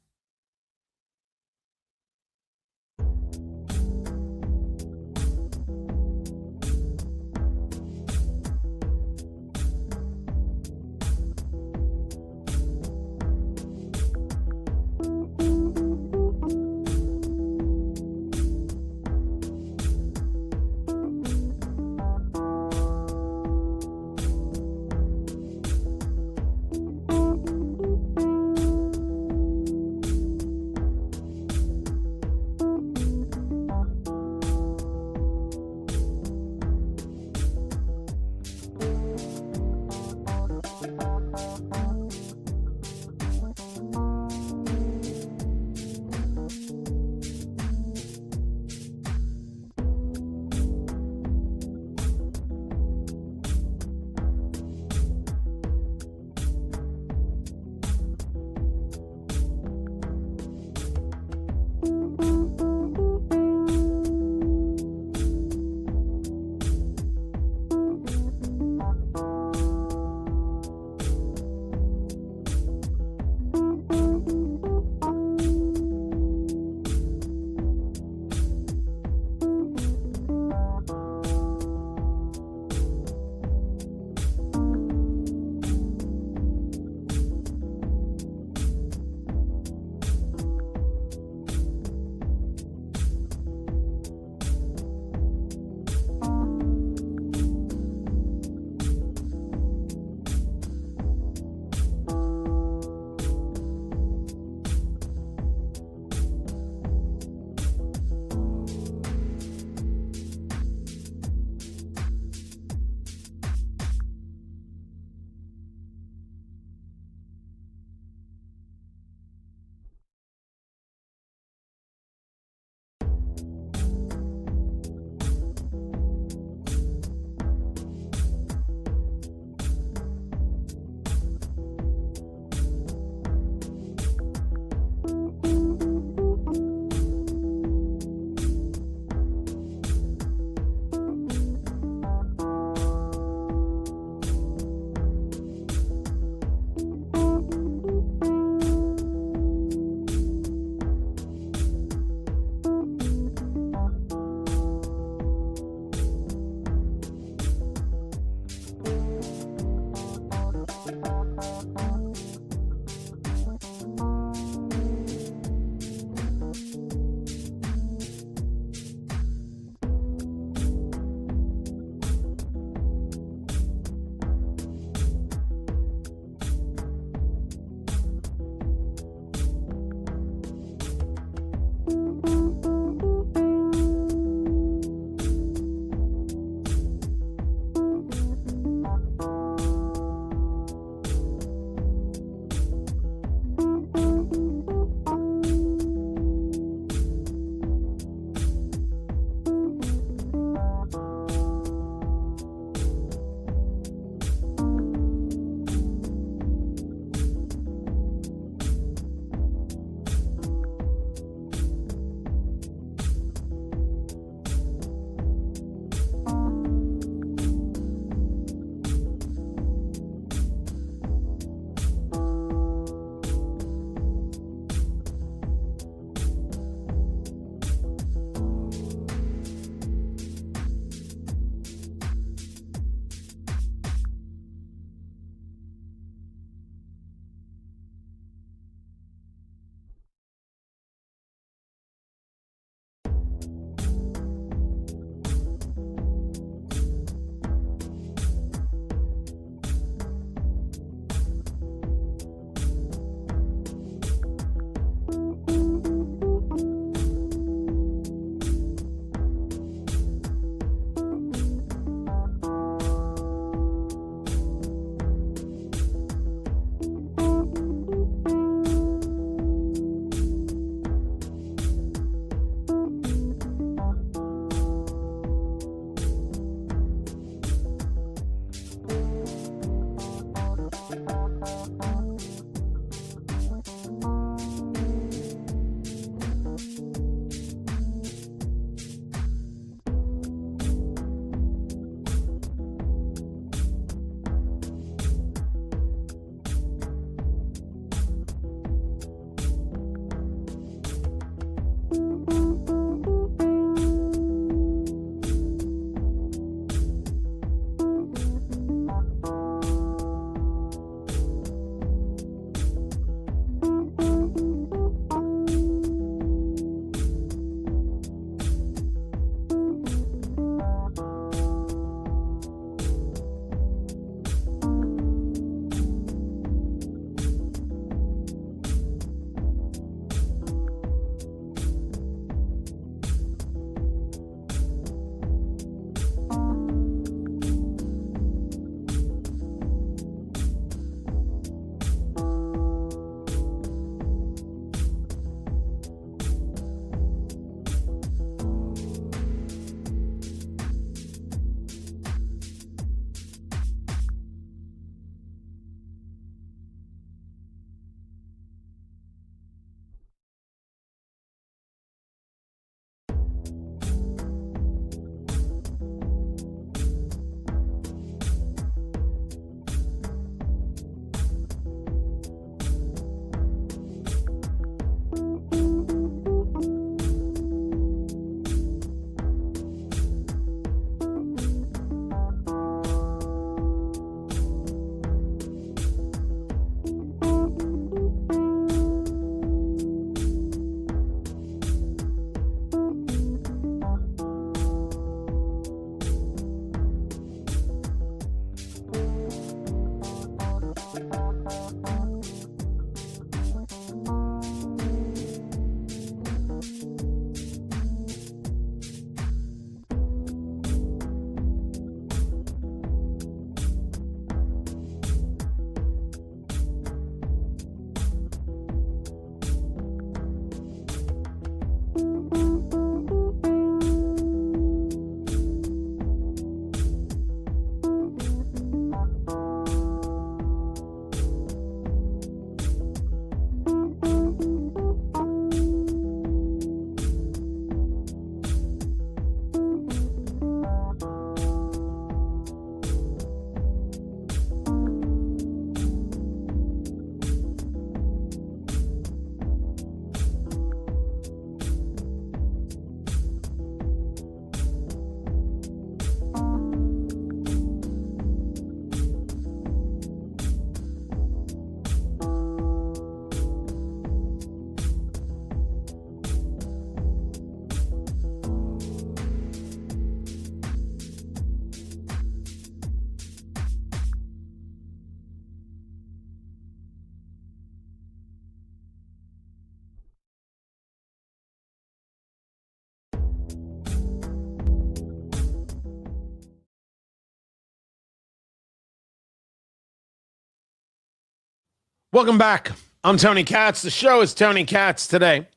Speaker 1: Welcome back. I'm Tony Katz. The show is Tony Katz today.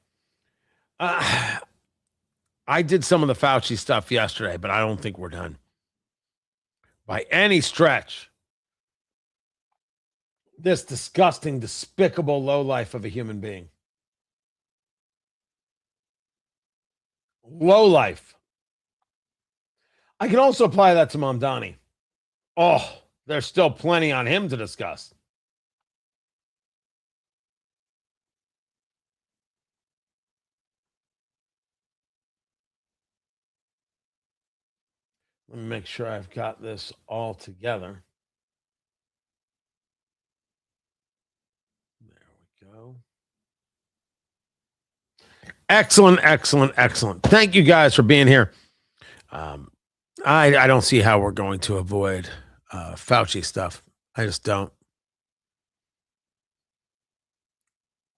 Speaker 1: I did some of the Fauci stuff yesterday, but I don't think we're done by any stretch. This disgusting, despicable lowlife of a human being. Lowlife. I can also apply that to Mamdani. Oh, there's still plenty on him to discuss. Let me make sure I've got this all together. There we go. Excellent, excellent, excellent. Thank you guys for being here. I don't see how we're going to avoid Fauci stuff. I just don't.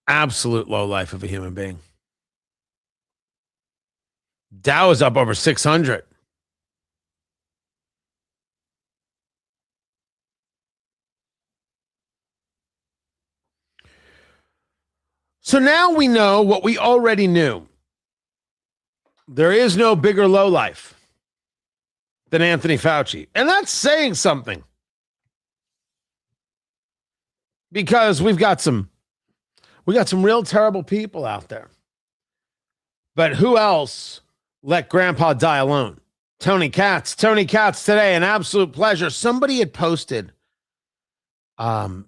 Speaker 1: Absolute low life of a human being. Dow is up over 600. So now we know what we already knew. There is no bigger lowlife than Anthony Fauci. And that's saying something. Because we got some real terrible people out there. But who else let Grandpa die alone? Tony Katz today, an absolute pleasure. Somebody had posted a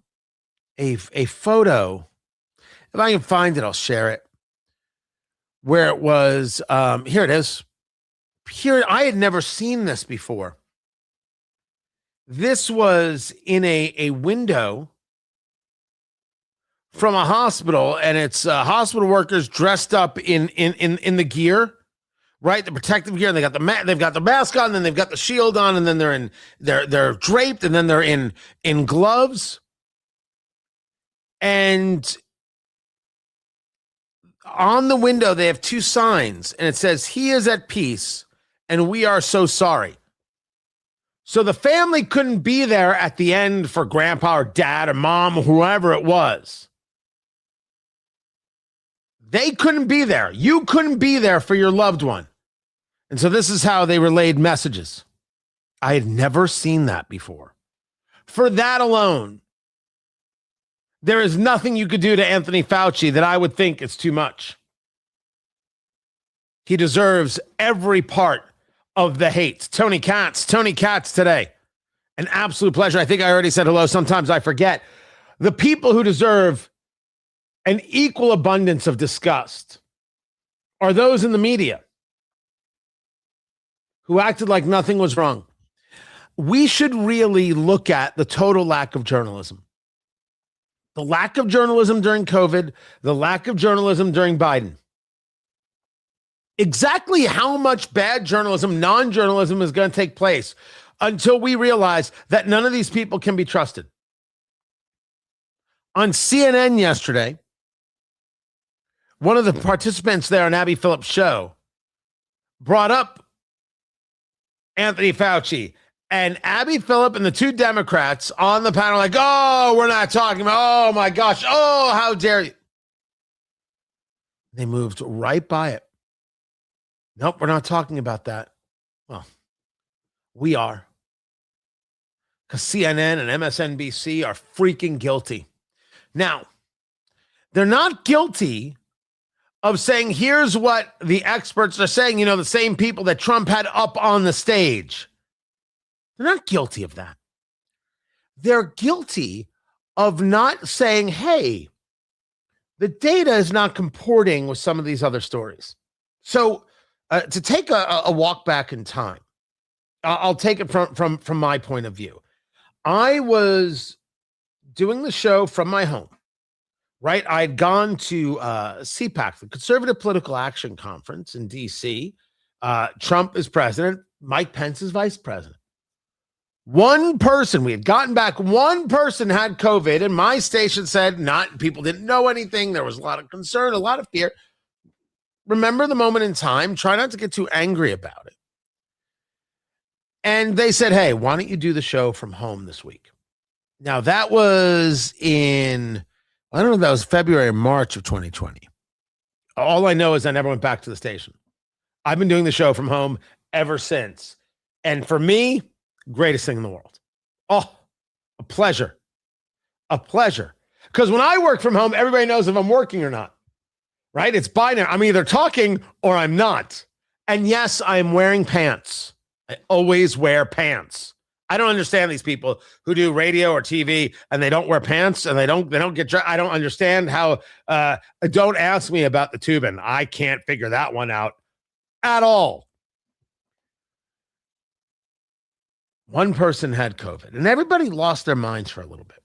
Speaker 1: photo. If I can find it, I'll share it. Where it was, here it is. Here, I had never seen this before. This was in a window from a hospital, and it's hospital workers dressed up in the gear, right? The protective gear, and they've got the mask on, then they've got the shield on, and then they're draped, and then they're in gloves. And on the window, they have two signs, and it says, "He is at peace, and we are so sorry." So the family couldn't be there at the end for grandpa or dad or mom or whoever it was. They couldn't be there. You couldn't be there for your loved one. And so this is how they relayed messages. I had never seen that before. For that alone, there is nothing you could do to Anthony Fauci that I would think is too much. He deserves every part of the hate. Tony Katz today. An absolute pleasure. I think I already said hello. Sometimes I forget. The people who deserve an equal abundance of disgust are those in the media who acted like nothing was wrong. We should really look at the total lack of journalism. The lack of journalism during COVID, the lack of journalism during Biden. Exactly how much bad journalism, non-journalism is going to take place until we realize that none of these people can be trusted. On CNN yesterday, one of the participants there on Abby Phillips' show brought up Anthony Fauci. And Abby Phillip and the two Democrats on the panel like, "Oh, we're not talking about, oh my gosh, oh, how dare you." They moved right by it. Nope, we're not talking about that. Well, we are. Because CNN and MSNBC are freaking guilty. Now, they're not guilty of saying, here's what the experts are saying, the same people that Trump had up on the stage. They're not guilty of that. They're guilty of not saying, hey, the data is not comporting with some of these other stories. So to take a walk back in time, I'll take it from my point of view. I was doing the show from my home, right? I'd gone to CPAC, the Conservative Political Action Conference in D.C. Trump is president. Mike Pence is vice president. One person, we had gotten back, one person had COVID, and my station said people didn't know anything. There was a lot of concern, a lot of fear. Remember the moment in time, try not to get too angry about it. And they said, hey, why don't you do the show from home this week? Now, that was in I don't know if that was February or March of 2020. All I know is I never went back to the station. I've been doing the show from home ever since. And for me, greatest thing in the world. Oh, a pleasure. A pleasure. Because when I work from home, everybody knows if I'm working or not. Right? It's binary. I'm either talking or I'm not. And yes, I'm wearing pants. I always wear pants. I don't understand these people who do radio or TV and they don't wear pants and they don't get dressed. I don't understand how. Don't ask me about the tubing. I can't figure that one out at all. One person had COVID and everybody lost their minds for a little bit.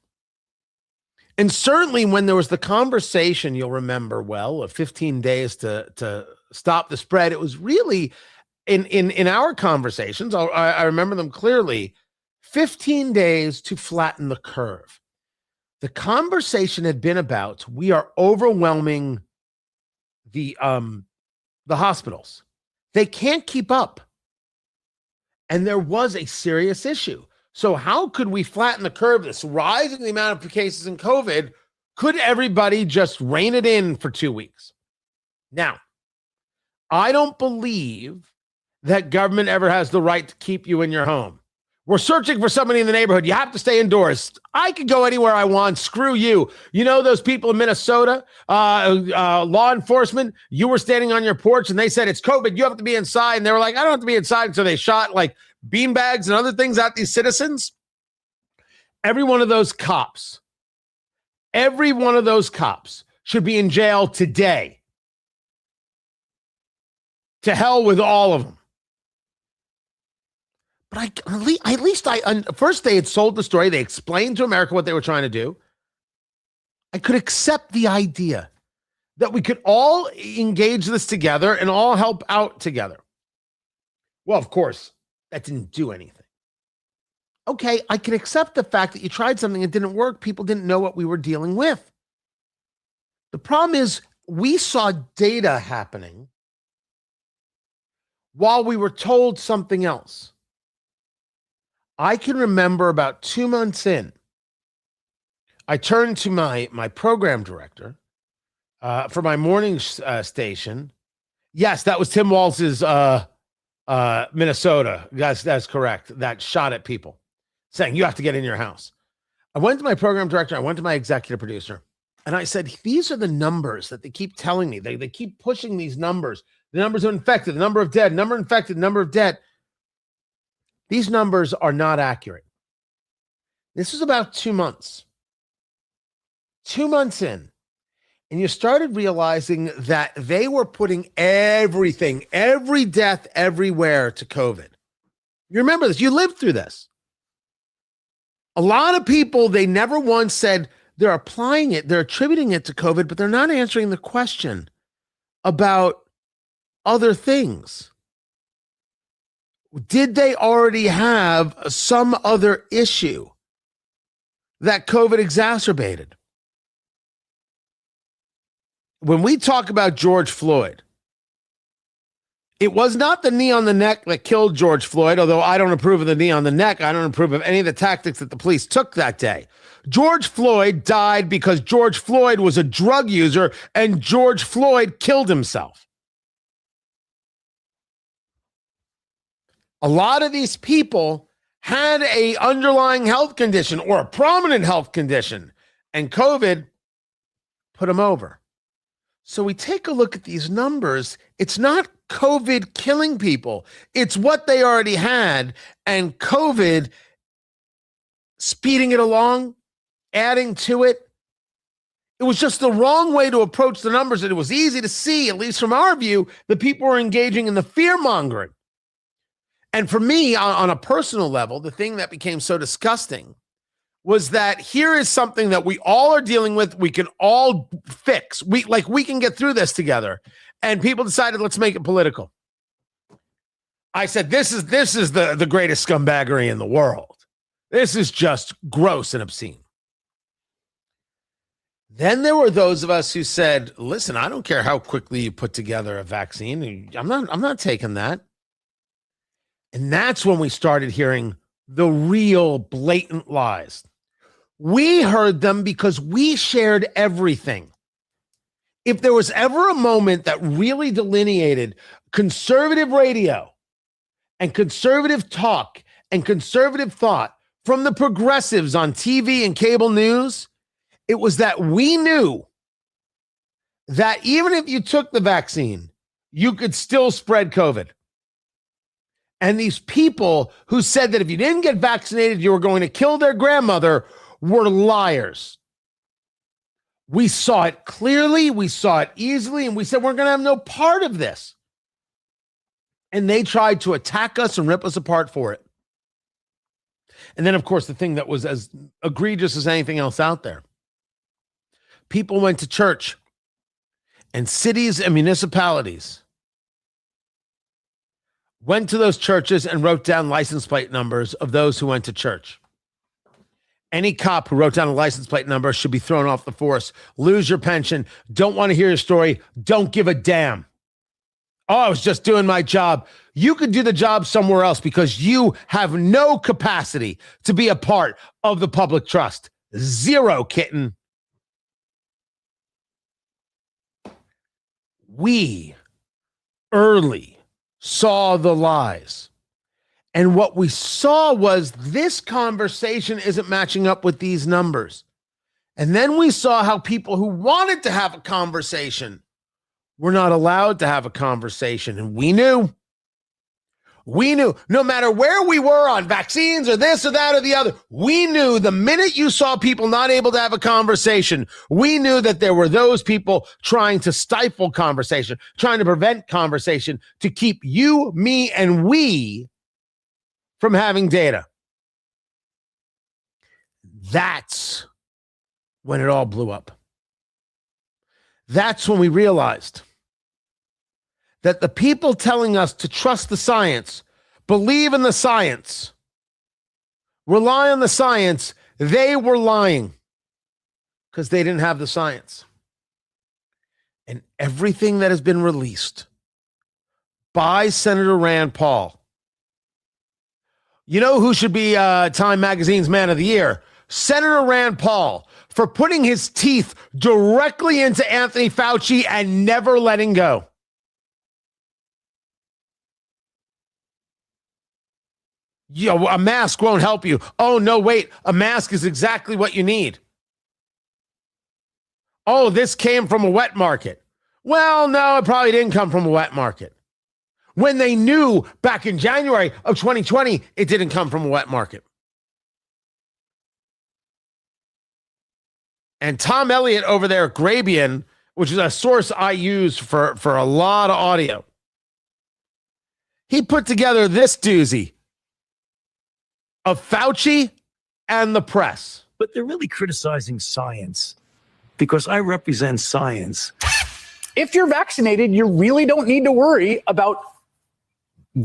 Speaker 1: And certainly when there was the conversation, you'll remember well, of 15 days to stop the spread, it was really in our conversations, I remember them clearly, 15 days to flatten the curve. The conversation had been about, we are overwhelming the hospitals. They can't keep up. And there was a serious issue. So how could we flatten the curve, this rise in the amount of cases in COVID? Could everybody just rein it in for 2 weeks? Now, I don't believe that government ever has the right to keep you in your home. We're searching for somebody in the neighborhood. You have to stay indoors. I could go anywhere I want. Screw you. You know those people in Minnesota, law enforcement, you were standing on your porch and they said, it's COVID. You have to be inside. And they were like, I don't have to be inside. So they shot like beanbags and other things at these citizens. Every one of those cops should be in jail today. To hell with all of them. But first they had sold the story. They explained to America what they were trying to do. I could accept the idea that we could all engage this together and all help out together. Well, of course, that didn't do anything. Okay, I can accept the fact that you tried something and it didn't work. People didn't know what we were dealing with. The problem is we saw data happening while we were told something else. I can remember about 2 months in, I turned to my program director for my morning station. Yes, that was Tim Walz's Minnesota. That's correct. That shot at people saying, you have to get in your house. I went to my program director. I went to my executive producer. And I said, these are the numbers that they keep telling me. They keep pushing these numbers. The numbers of infected, the number of dead, number infected, number of dead. These numbers are not accurate. This was about 2 months. 2 months in. And you started realizing that they were putting everything, every death, everywhere to COVID. You remember this. You lived through this. A lot of people, they never once said they're applying it, they're attributing it to COVID, but they're not answering the question about other things. Did they already have some other issue that COVID exacerbated? When we talk about George Floyd, it was not the knee on the neck that killed George Floyd, although I don't approve of the knee on the neck. I don't approve of any of the tactics that the police took that day. George Floyd died because George Floyd was a drug user and George Floyd killed himself. A lot of these people had an underlying health condition or a prominent health condition, and COVID put them over. So we take a look at these numbers. It's not COVID killing people. It's what they already had, and COVID speeding it along, adding to it. It was just the wrong way to approach the numbers. And it was easy to see, at least from our view, that people were engaging in the fear mongering. And for me, on a personal level, the thing that became so disgusting was that here is something that we all are dealing with. We can all fix. We can get through this together. And people decided, let's make it political. I said, this is the greatest scumbaggery in the world. This is just gross and obscene. Then there were those of us who said, listen, I don't care how quickly you put together a vaccine. I'm not taking that. And that's when we started hearing the real blatant lies. We heard them because we shared everything. If there was ever a moment that really delineated conservative radio and conservative talk and conservative thought from the progressives on TV and cable news, it was that we knew that even if you took the vaccine, you could still spread COVID. And these people who said that if you didn't get vaccinated, you were going to kill their grandmother were liars. We saw it clearly, we saw it easily, and we said we're going to have no part of this. And they tried to attack us and rip us apart for it. And then, of course, the thing that was as egregious as anything else out there. People went to church, and cities and municipalities went to those churches and wrote down license plate numbers of those who went to church. Any cop who wrote down a license plate number should be thrown off the force. Lose your pension. Don't want to hear your story. Don't give a damn. Oh, I was just doing my job. You could do the job somewhere else because you have no capacity to be a part of the public trust. Zero, kitten. We early saw the lies. And what we saw was this conversation isn't matching up with these numbers. And then we saw how people who wanted to have a conversation were not allowed to have a conversation. And we knew no matter where we were on vaccines or this or that or the other, we knew the minute you saw people not able to have a conversation, we knew that there were those people trying to stifle conversation, trying to prevent conversation to keep you, me, and we from having data. That's when it all blew up. That's when we realized that the people telling us to trust the science, believe in the science, rely on the science, they were lying because they didn't have the science. And everything that has been released by Senator Rand Paul, you know who should be Time Magazine's Man of the Year? Senator Rand Paul, for putting his teeth directly into Anthony Fauci and never letting go. Yo, a mask won't help you. Oh, no, wait. A mask is exactly what you need. Oh, this came from a wet market. Well, no, it probably didn't come from a wet market. When they knew back in January of 2020, it didn't come from a wet market. And Tom Elliott over there at Grabian, which is a source I use for a lot of audio, he put together this doozy of Fauci and the press.
Speaker 7: But they're really criticizing science because I represent science.
Speaker 8: If you're vaccinated, you really don't need to worry about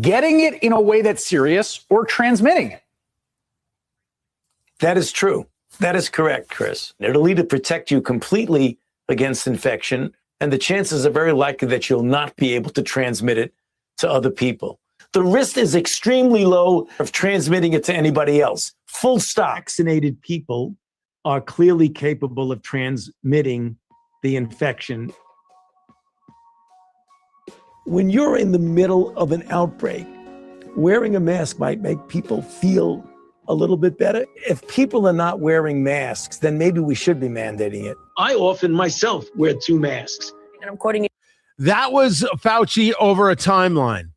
Speaker 8: getting it in a way that's serious or transmitting it.
Speaker 7: That is true. That is correct, Chris. It'll either protect you completely against infection, and the chances are very likely that you'll not be able to transmit it to other people. The risk is extremely low of transmitting it to anybody else. Full stop. Vaccinated people are clearly capable of transmitting the infection. When you're in the middle of an outbreak, wearing a mask might make people feel a little bit better. If people are not wearing masks, then maybe we should be mandating it. I often myself wear 2 masks.
Speaker 9: And I'm quoting you.
Speaker 1: That was Fauci over a timeline.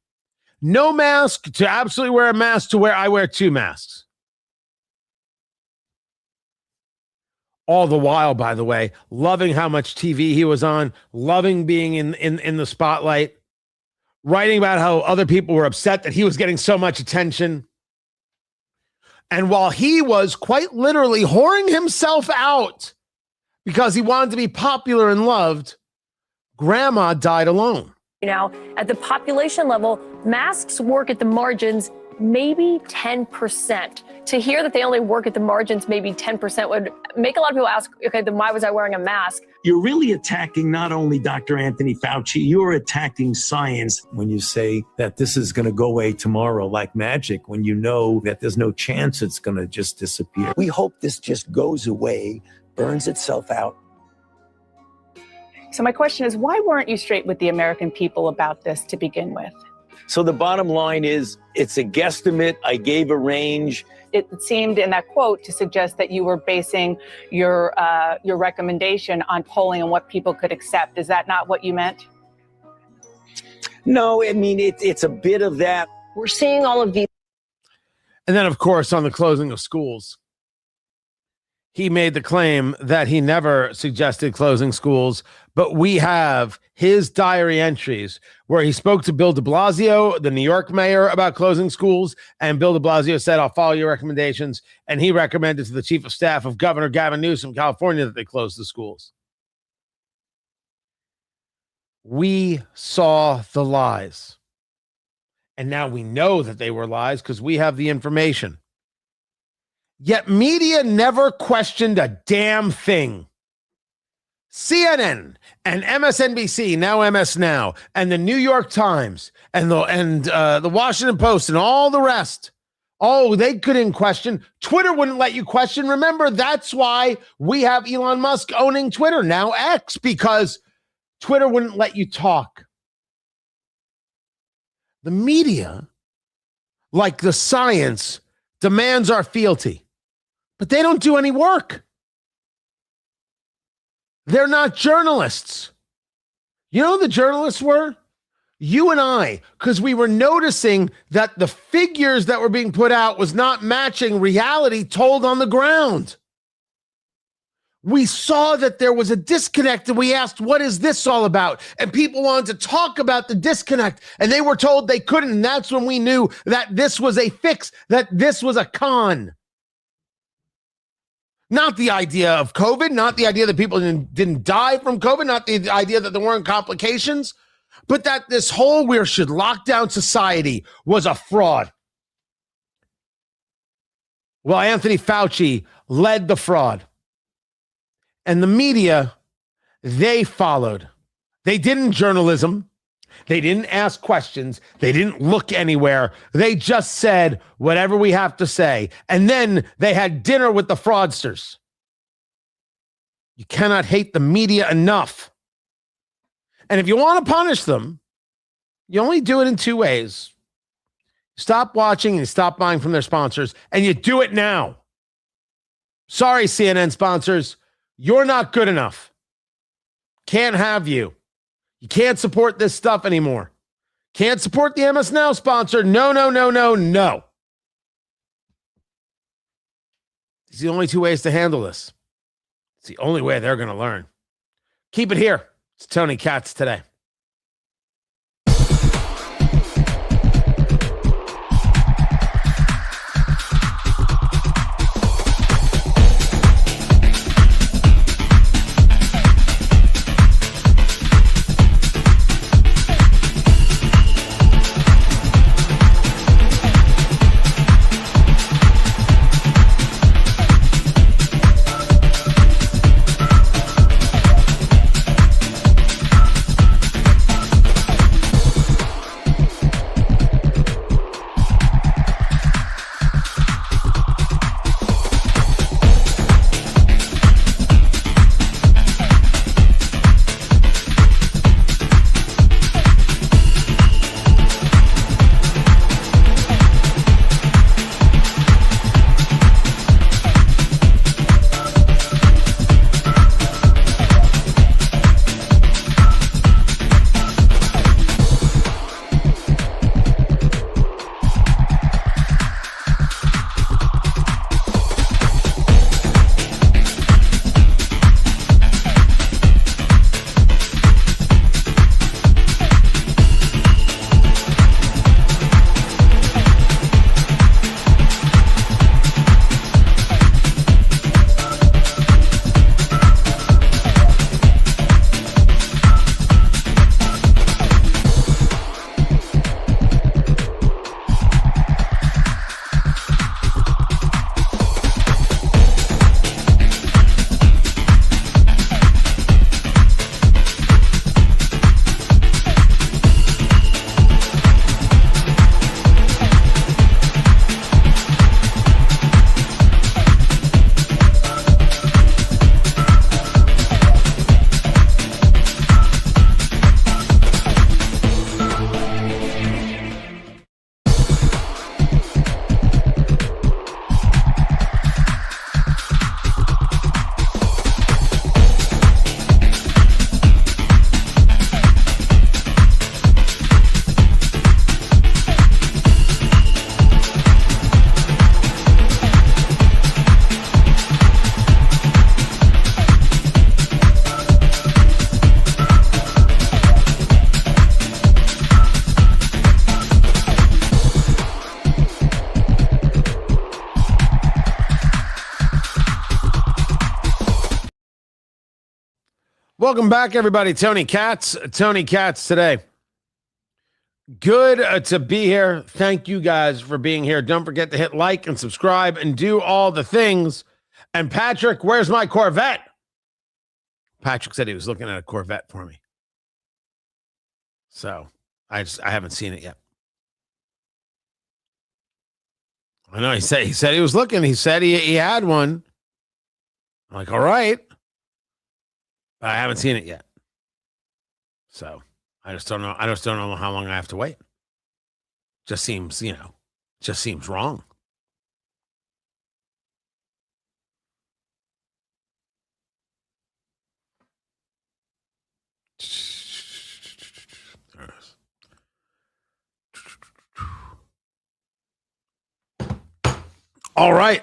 Speaker 1: No mask to absolutely wear a mask to where I wear 2 masks. All the while, by the way, loving how much TV he was on, loving being in the spotlight, writing about how other people were upset that he was getting so much attention. And while he was quite literally whoring himself out because he wanted to be popular and loved, Grandma died alone.
Speaker 9: Now, at the population level, masks work at the margins, maybe 10%. To hear that they only work at the margins, maybe 10% would make a lot of people ask, okay, then why was I wearing a mask?
Speaker 7: You're really attacking not only Dr. Anthony Fauci, you're attacking science when you say that this is going to go away tomorrow like magic, when you know that there's no chance it's going to just disappear.
Speaker 10: We hope this just goes away, burns itself out.
Speaker 11: So my question is, why weren't you straight with the American people about this to begin with?
Speaker 7: So the bottom line is, it's a guesstimate. I gave a range.
Speaker 11: It seemed in that quote to suggest that you were basing your recommendation on polling and what people could accept. Is that not what you meant?
Speaker 7: No, I mean, it's a bit of that.
Speaker 9: We're seeing all of these.
Speaker 1: And then, of course, on the closing of schools, he made the claim that he never suggested closing schools, but we have his diary entries where he spoke to Bill de Blasio, the New York mayor, about closing schools, and Bill de Blasio said, I'll follow your recommendations, and he recommended to the chief of staff of Governor Gavin Newsom, California, that they close the schools. We saw the lies, and now we know that they were lies because we have the information. Yet media never questioned a damn thing. CNN and MSNBC, now MS Now, and the New York Times and the Washington Post and all the rest. Oh, they couldn't question. Twitter wouldn't let you question. Remember, that's why we have Elon Musk owning Twitter, now X, because Twitter wouldn't let you talk. The media, like the science, demands our fealty. But they don't do any work. They're not journalists. You know who the journalists were? You and I, because we were noticing that the figures that were being put out was not matching reality told on the ground. We saw that there was a disconnect, and we asked, what is this all about? And people wanted to talk about the disconnect, and they were told they couldn't. And that's when we knew that this was a fix, that this was a con. Not the idea of COVID, not the idea that people didn't die from COVID, not the idea that there weren't complications, but that this whole we should lock down society was a fraud. Well, Anthony Fauci led the fraud. And the media, they followed. They didn't journalism. They didn't ask questions. They didn't look anywhere. They just said whatever we have to say. And then they had dinner with the fraudsters. You cannot hate the media enough. And if you want to punish them, you only do it in two ways. Stop watching and stop buying from their sponsors, and you do it now. Sorry, CNN sponsors, you're not good enough. Can't have you. You can't support this stuff anymore. Can't support the MS Now sponsor. No, no, no, no, no. It's the only two ways to handle this. It's the only way they're going to learn. Keep it here. It's Tony Katz today. Welcome back, everybody. Tony Katz today. Good to be here. Thank you guys for being here. Don't forget to hit like and subscribe and do all the things. And Patrick, where's my Corvette? Patrick said he was looking at a Corvette for me. So I haven't seen it yet. I know he said he was looking. He said he had one. I'm like, all right. But I haven't seen it yet. So I just don't know. I just don't know how long I have to wait. Just seems wrong. All right.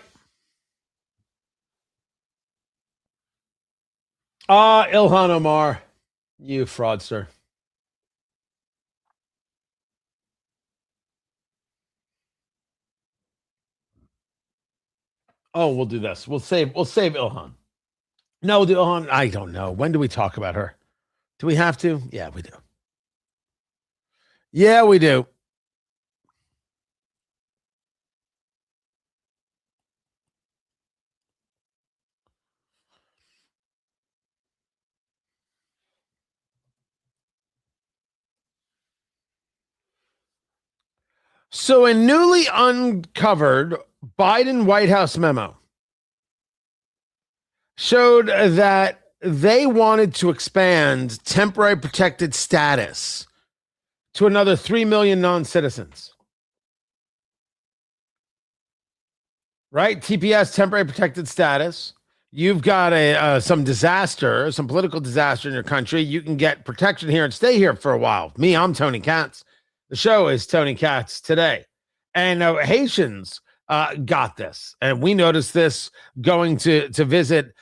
Speaker 1: Ilhan Omar, you fraudster. Oh, we'll do this. We'll save Ilhan. No, we'll do Ilhan. I don't know. When do we talk about her? Do we have to? Yeah, we do. Yeah, we do. So a newly uncovered Biden White House memo showed that they wanted to expand temporary protected status to another 3 million non-citizens. Right? TPS, temporary protected status. You've got some disaster, some political disaster in your country. You can get protection here and stay here for a while. Me, I'm Tony Katz. The show is Tony Katz today. And Haitians got this. And we noticed this going to visit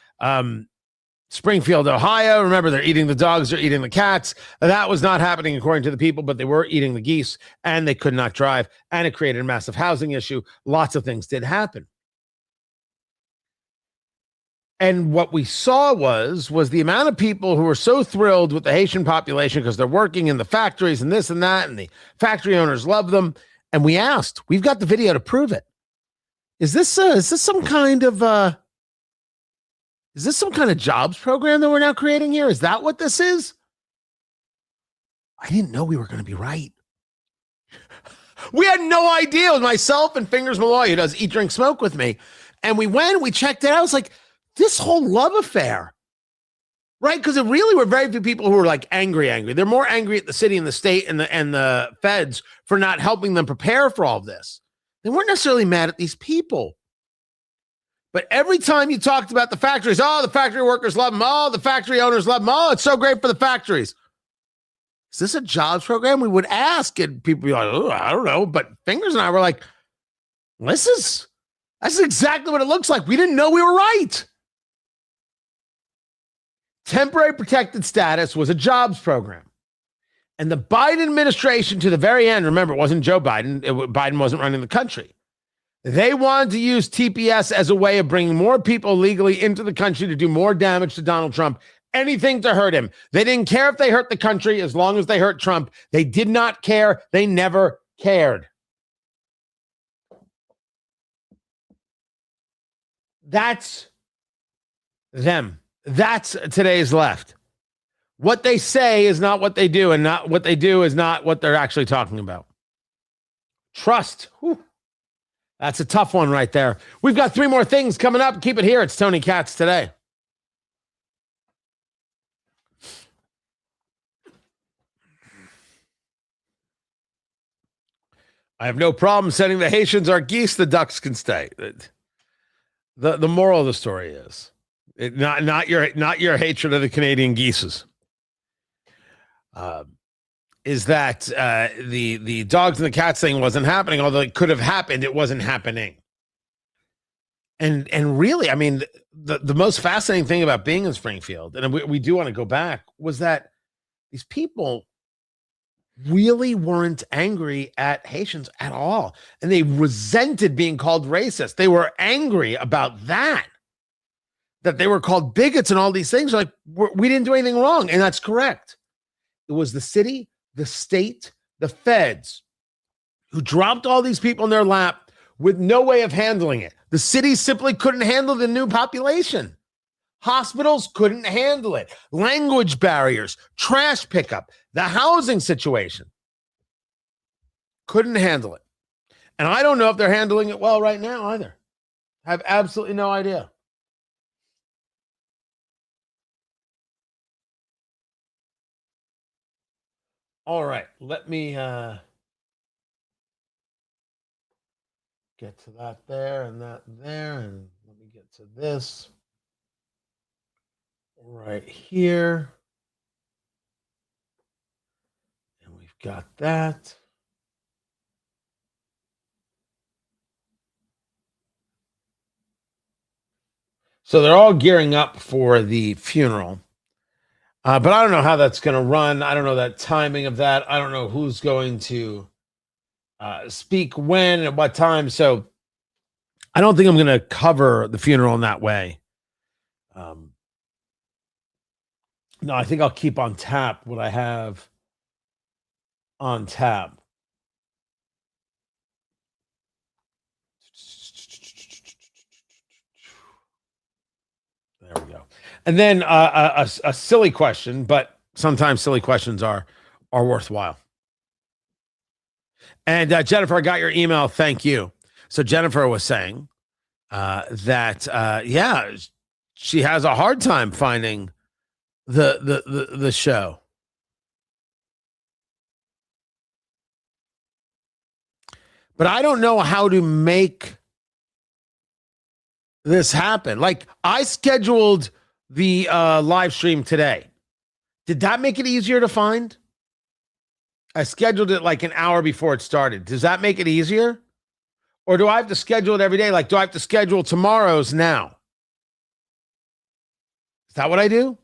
Speaker 1: Springfield, Ohio. Remember, they're eating the dogs, they're eating the cats. That was not happening according to the people, but they were eating the geese and they could not drive. And it created a massive housing issue. Lots of things did happen. And what we saw was the amount of people who were so thrilled with the Haitian population because they're working in the factories and this and that, and the factory owners love them. And we asked, we've got the video to prove it. Is this some kind of jobs program that we're now creating here? Is that what this is? I didn't know we were going to be right. We had no idea. It was myself and Fingers Malloy, who does Eat, Drink, Smoke with me. And we went, we checked it out. I was like, this whole love affair, right? Because it really were very few people who were like angry. They're more angry at the city and the state and the feds for not helping them prepare for all of this. They weren't necessarily mad at these people. But every time you talked about the factories, oh, the factory workers love them. Oh, the factory owners love them. Oh, it's so great for the factories. Is this a jobs program? We would ask, and people would be like, oh, I don't know. But Fingers and I were like, that's exactly what it looks like. We didn't know we were right. Temporary protected status was a jobs program. And the Biden administration, to the very end, remember, it wasn't Joe Biden. Biden wasn't running the country. They wanted to use TPS as a way of bringing more people legally into the country to do more damage to Donald Trump, anything to hurt him. They didn't care if they hurt the country as long as they hurt Trump. They did not care. They never cared. That's them. That's today's left. What they say is not what they do, and not what they do is not what they're actually talking about. Trust. Whew. That's a tough one right there. We've got 3 more things coming up. Keep it here. It's Tony Katz today. I have no problem sending the Haitians our geese. The ducks can stay. The moral of the story is not your hatred of the Canadian geeses. Is that the dogs and the cats thing wasn't happening, although it could have happened, it wasn't happening. And really, I mean, the most fascinating thing about being in Springfield, and we do want to go back, was that these people really weren't angry at Haitians at all. And they resented being called racist. They were angry about that. that they were called bigots and all these things. Like, we didn't do anything wrong. And that's correct. It was the city, the state, the feds who dropped all these people in their lap with no way of handling it. The city simply couldn't handle the new population. Hospitals couldn't handle it. Language barriers, trash pickup, the housing situation. Couldn't handle it. And I don't know if they're handling it well right now either. I have absolutely no idea. All right, let me get to that there, and let me get to this right here. And we've got that. So they're all gearing up for the funeral. But I don't know how that's going to run. I don't know that timing of that. I don't know who's going to speak when at what time. So I don't think I'm going to cover the funeral in that way. No, I think I'll keep on tap what I have on tap. There we go. And then a silly question, but sometimes silly questions are worthwhile. And Jennifer, I got your email. Thank you. So Jennifer was saying that she has a hard time finding the show. But I don't know how to make this happen. Like, I scheduled the live stream today. Did that make it easier to find? I scheduled it like an hour before it started. Does that make it easier? Or do I have to schedule it every day? Like, do I have to schedule tomorrow's now? Is that what I do?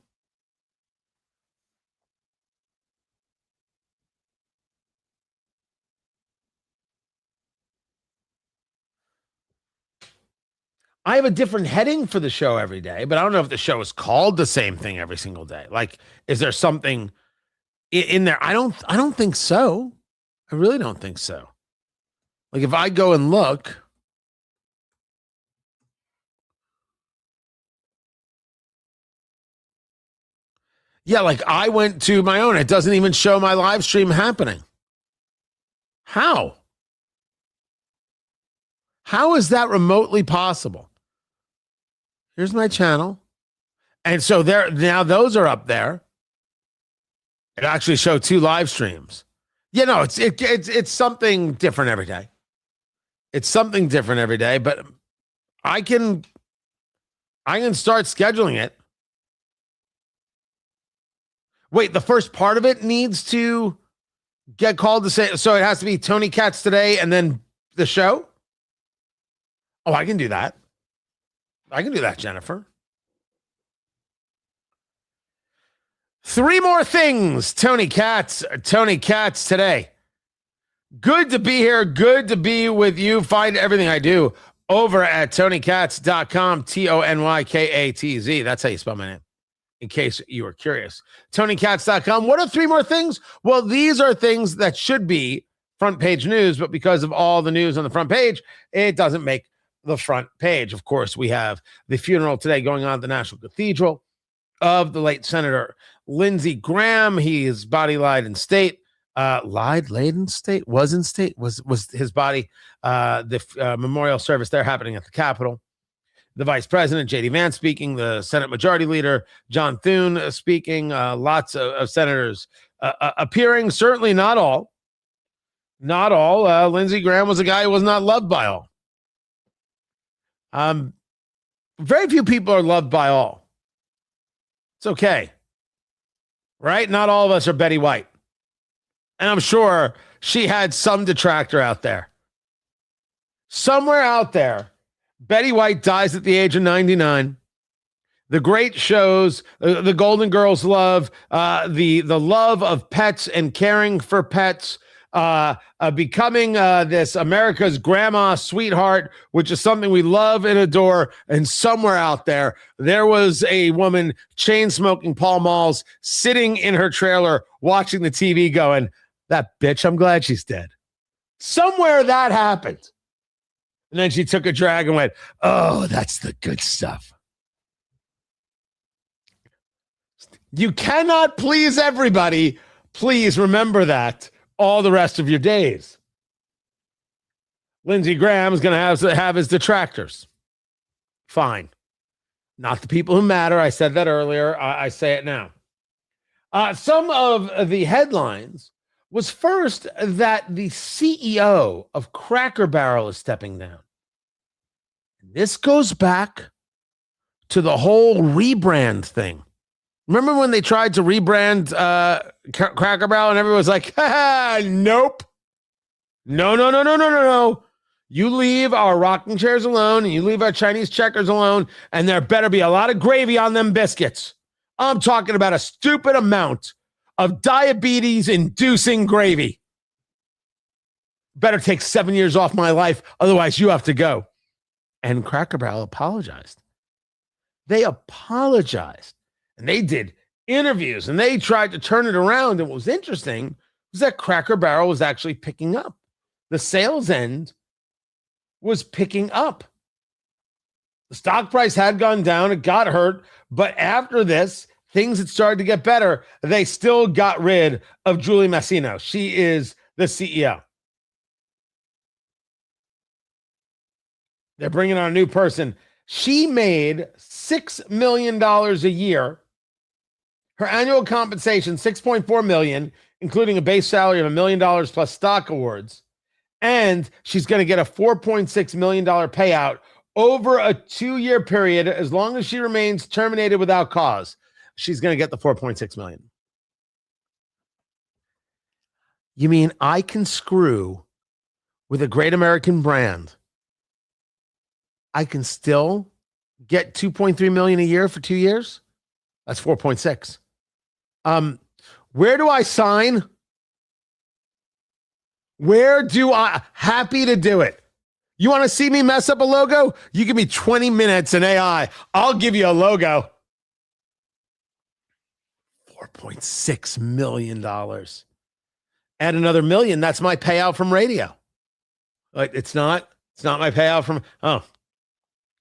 Speaker 1: I have a different heading for the show every day, but I don't know if the show is called the same thing every single day. Like, is there something in there? I don't think so. I really don't think so. Like, if I go and look, yeah, like I went to my own. It doesn't even show my live stream happening. How? How is that remotely possible? Here's my channel. And so there, now those are up there. It actually showed 2 live streams. You know, it's something different every day. It's something different every day, but I can start scheduling it. Wait, the first part of it needs to get called to say, so it has to be Tony Katz today and then the show? Oh, I can do that. I can do that, Jennifer. 3 more things. Tony Katz today. Good to be here. Good to be with you. Find everything I do over at TonyKatz.com, TonyKatz. That's how you spell my name, in case you were curious. TonyKatz.com. What are 3 more things? Well, these are things that should be front page news, but because of all the news on the front page, it doesn't make the front page. Of course, we have the funeral today going on at the National Cathedral of the late Senator Lindsey Graham. His body lied in state. Was in state. Was his body. The memorial service there happening at the Capitol. The Vice President, J.D. Vance, speaking. The Senate Majority Leader, John Thune, speaking. Lots of senators appearing. Certainly not all. Not all. Lindsey Graham was a guy who was not loved by all. Very few people are loved by all. It's okay. Right? Not all of us are Betty White. And I'm sure she had some detractor out there. Somewhere out there, Betty White dies at the age of 99. The great shows, the Golden Girls love, the love of pets and caring for pets, becoming this America's grandma sweetheart, which is something we love and adore. And somewhere out there was a woman chain smoking Pall Malls, sitting in her trailer, watching the TV going, that bitch, I'm glad she's dead. Somewhere that happened. And then she took a drag and went, oh, that's the good stuff. You cannot please everybody. Please remember that all the rest of your days. Lindsey Graham is going to have his detractors. Fine. Not the people who matter. I said that earlier. I say it now. Some of the headlines was first that the CEO of Cracker Barrel is stepping down. This goes back to the whole rebrand thing. Remember when they tried to rebrand Cracker Barrel and everyone was like, nope. No. You leave our rocking chairs alone and you leave our Chinese checkers alone, and there better be a lot of gravy on them biscuits. I'm talking about a stupid amount of diabetes-inducing gravy. Better take 7 years off my life, otherwise you have to go. And Cracker Barrel apologized. They apologized. And they did interviews and they tried to turn it around. And what was interesting was that Cracker Barrel was actually picking up. The sales end was picking up. The stock price had gone down. It got hurt. But after this, things had started to get better. They still got rid of Julie Masino. She is the CEO. They're bringing on a new person. She made $6 million a year. Her annual compensation, $6.4 million, including a base salary of $1 million plus stock awards. And she's going to get a $4.6 million payout over a 2-year period. As long as she remains terminated without cause, she's going to get the $4.6 million. You mean I can screw with a great American brand? I can still get $2.3 million a year for 2 years? That's 4.6. Where do I sign? Where do I? Happy to do it. You want to see me mess up a logo? You give me 20 minutes in AI. I'll give you a logo. $4.6 million. Add another $1 million. That's my payout from radio. Like it's not my payout from,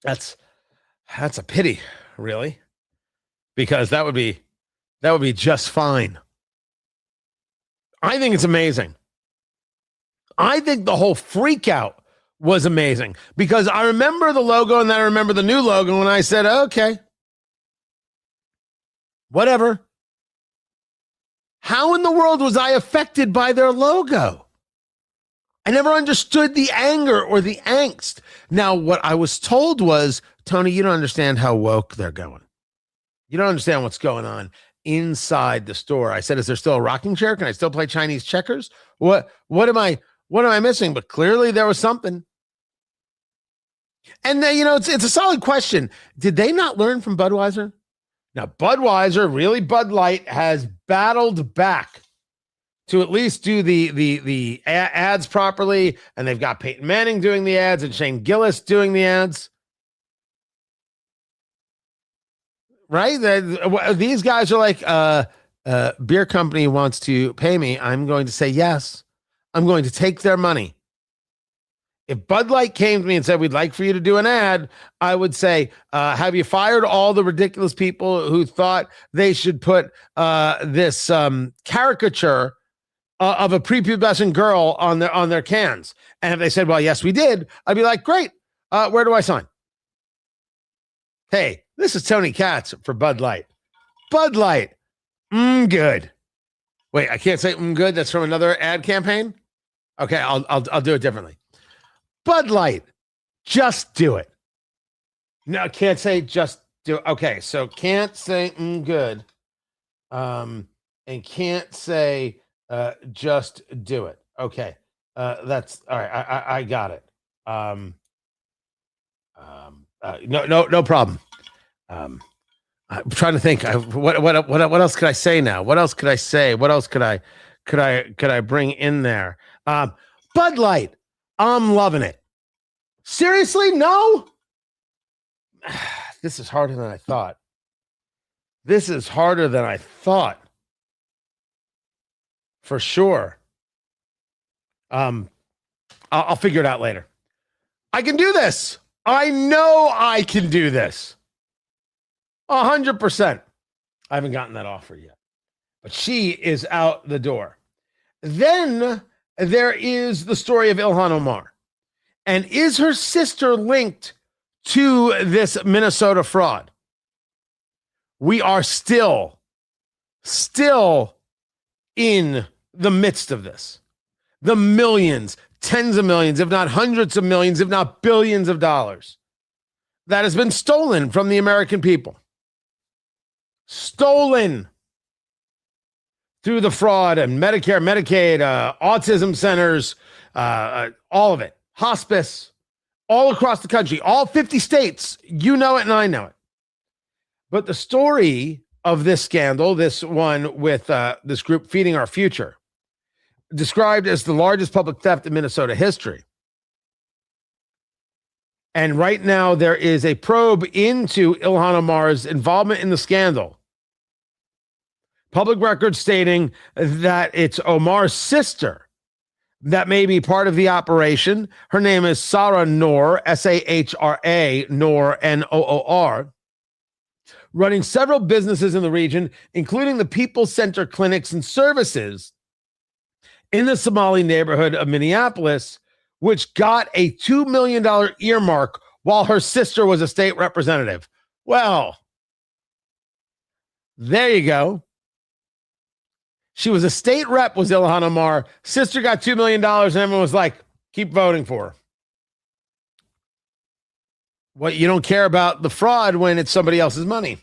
Speaker 1: that's a pity, really. Because that would be just fine. I think it's amazing. I think the whole freak out was amazing because I remember the logo and then I remember the new logo and I said, okay, whatever. How in the world was I affected by their logo? I never understood the anger or the angst. Now, what I was told was, Tony, you don't understand how woke they're going. You don't understand what's going on inside the store. I said, is there still a rocking chair? Can I still play Chinese checkers? What am I missing? But clearly there was something. And then, it's a solid question. Did they not learn from Budweiser? Now, Budweiser, really Bud Light, has battled back to at least do the ads properly. And they've got Peyton Manning doing the ads and Shane Gillis doing the ads. Right? These guys are like, beer company wants to pay me. I'm going to say yes. I'm going to take their money. If Bud Light came to me and said, we'd like for you to do an ad, I would say, have you fired all the ridiculous people who thought they should put this caricature of a prepubescent girl on their cans? And if they said, well, yes, we did, I'd be like, great. Where do I sign? Hey, this is Tony Katz for Bud Light. Bud Light. Good. Wait, I can't say good. That's from another ad campaign. Okay, I'll do it differently. Bud Light. Just do it. No, can't say just do it. Okay, so can't say good. And can't say just do it. Okay. That's all right. I got it. No problem. I'm trying to think. What else could I say now? What else could I say? What else could I could I bring in there? Bud Light. I'm loving it. Seriously? No? This is harder than I thought. For sure. I'll figure it out later. I can do this. I know I can do this. 100%. I haven't gotten that offer yet, but she is out the door. Then there is the story of Ilhan Omar. And is her sister linked to this Minnesota fraud? We are still in the midst of this. The millions, tens of millions, if not hundreds of millions, if not billions of dollars that has been stolen from the American people. Stolen through the fraud and Medicare, Medicaid, autism centers, all of it, hospice, all across the country, all 50 states. You know it and I know it. But the story of this scandal, this one with this group Feeding Our Future, described as the largest public theft in Minnesota history. And right now there is a probe into Ilhan Omar's involvement in the scandal. Public records stating that it's Omar's sister that may be part of the operation. Her name is Sahra Noor, Sahra, Noor, Noor, running several businesses in the region, including the People's Center clinics and services in the Somali neighborhood of Minneapolis, which got a $2 million earmark while her sister was a state representative. Well, there you go. She was a state rep, was Ilhan Omar. Sister got $2 million, and everyone was like, keep voting for her. What, you don't care about the fraud when it's somebody else's money.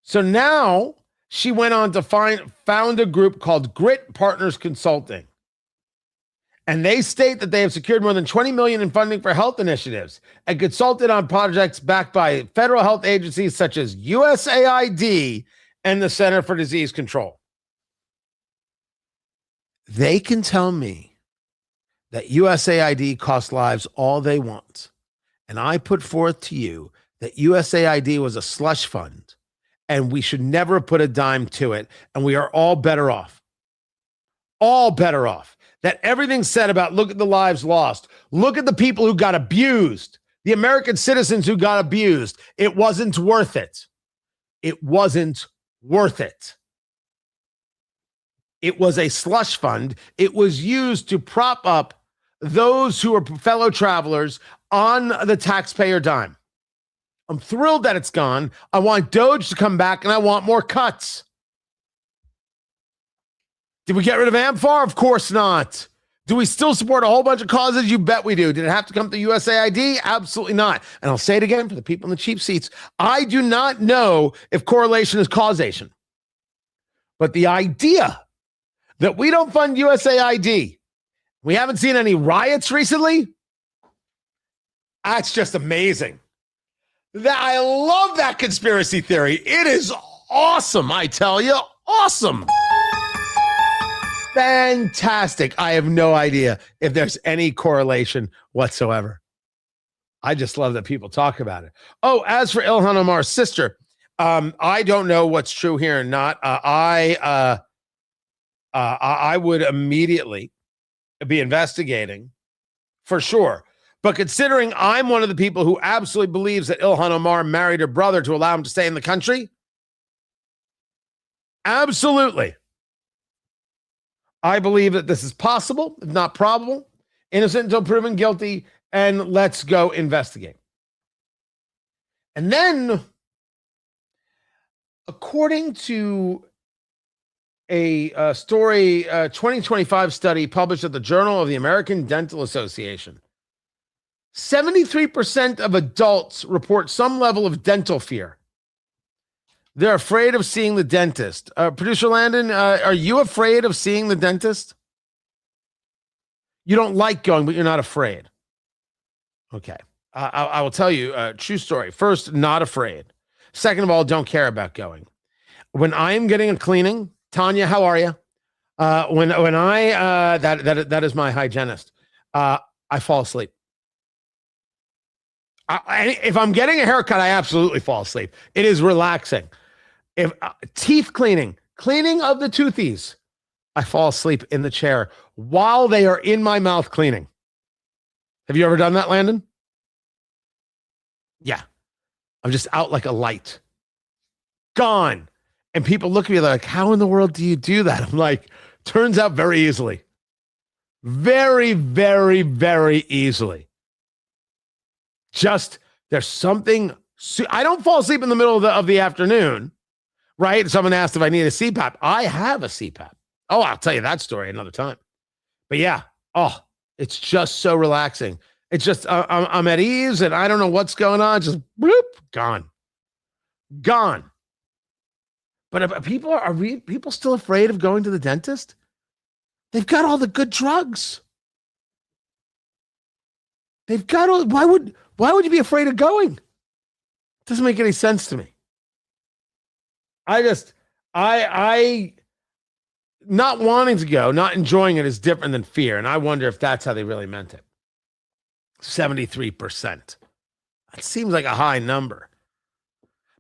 Speaker 1: So now she went on to found a group called Grit Partners Consulting. And they state that they have secured more than $20 million in funding for health initiatives and consulted on projects backed by federal health agencies such as USAID and the Center for Disease Control. They can tell me that USAID costs lives all they want. And I put forth to you that USAID was a slush fund and we should never put a dime to it. And we are all better off. All better off. That everything said about look at the lives lost. Look at the people who got abused. The American citizens who got abused. It wasn't worth it. It wasn't worth it. It was a slush fund. It was used to prop up those who are fellow travelers on the taxpayer dime. I'm thrilled that it's gone. I want Doge to come back and I want more cuts. Did we get rid of AmFAR? Of course not. Do we still support a whole bunch of causes? You bet we do. Did it have to come through USAID? Absolutely not. And I'll say it again for the people in the cheap seats. I do not know if correlation is causation. But the idea that we don't fund USAID, we haven't seen any riots recently, that's just amazing. I love that conspiracy theory. It is awesome, I tell you. Awesome. Fantastic. I have no idea if there's any correlation whatsoever. I just love that people talk about it. Oh, as for Ilhan Omar's sister, I don't know what's true here and not. I would immediately be investigating for sure. But considering I'm one of the people who absolutely believes that Ilhan Omar married her brother to allow him to stay in the country, absolutely. I believe that this is possible, if not probable, innocent until proven guilty, and let's go investigate. And then, according to a story, 2025 study published at the Journal of the American Dental Association, 73% of adults report some level of dental fear. They're afraid of seeing the dentist. Producer Landon, are you afraid of seeing the dentist? You don't like going, but you're not afraid. Okay. I will tell you a true story. First, not afraid. Second of all, don't care about going. When I am getting a cleaning, Tanya, how are you? When I that is my hygienist. I fall asleep. If I'm getting a haircut, I absolutely fall asleep. It is relaxing. If teeth cleaning of the toothies, I fall asleep in the chair while they are in my mouth cleaning. Have you ever done that, Landon? Yeah. I'm just out like a light. Gone. And people look at me like, how in the world do you do that? I'm like, turns out very easily. Very, very, very easily. Just, there's something. I don't fall asleep in the middle of the afternoon, right? Someone asked if I need a CPAP. I have a CPAP. Oh, I'll tell you that story another time. But yeah, it's just so relaxing. It's just, I'm at ease and I don't know what's going on. Just bloop, gone. But are people still afraid of going to the dentist? They've got all the good drugs. They've got all. Why would you be afraid of going? It doesn't make any sense to me. I not wanting to go, not enjoying it is different than fear. And I wonder if that's how they really meant it. 73%. That seems like a high number.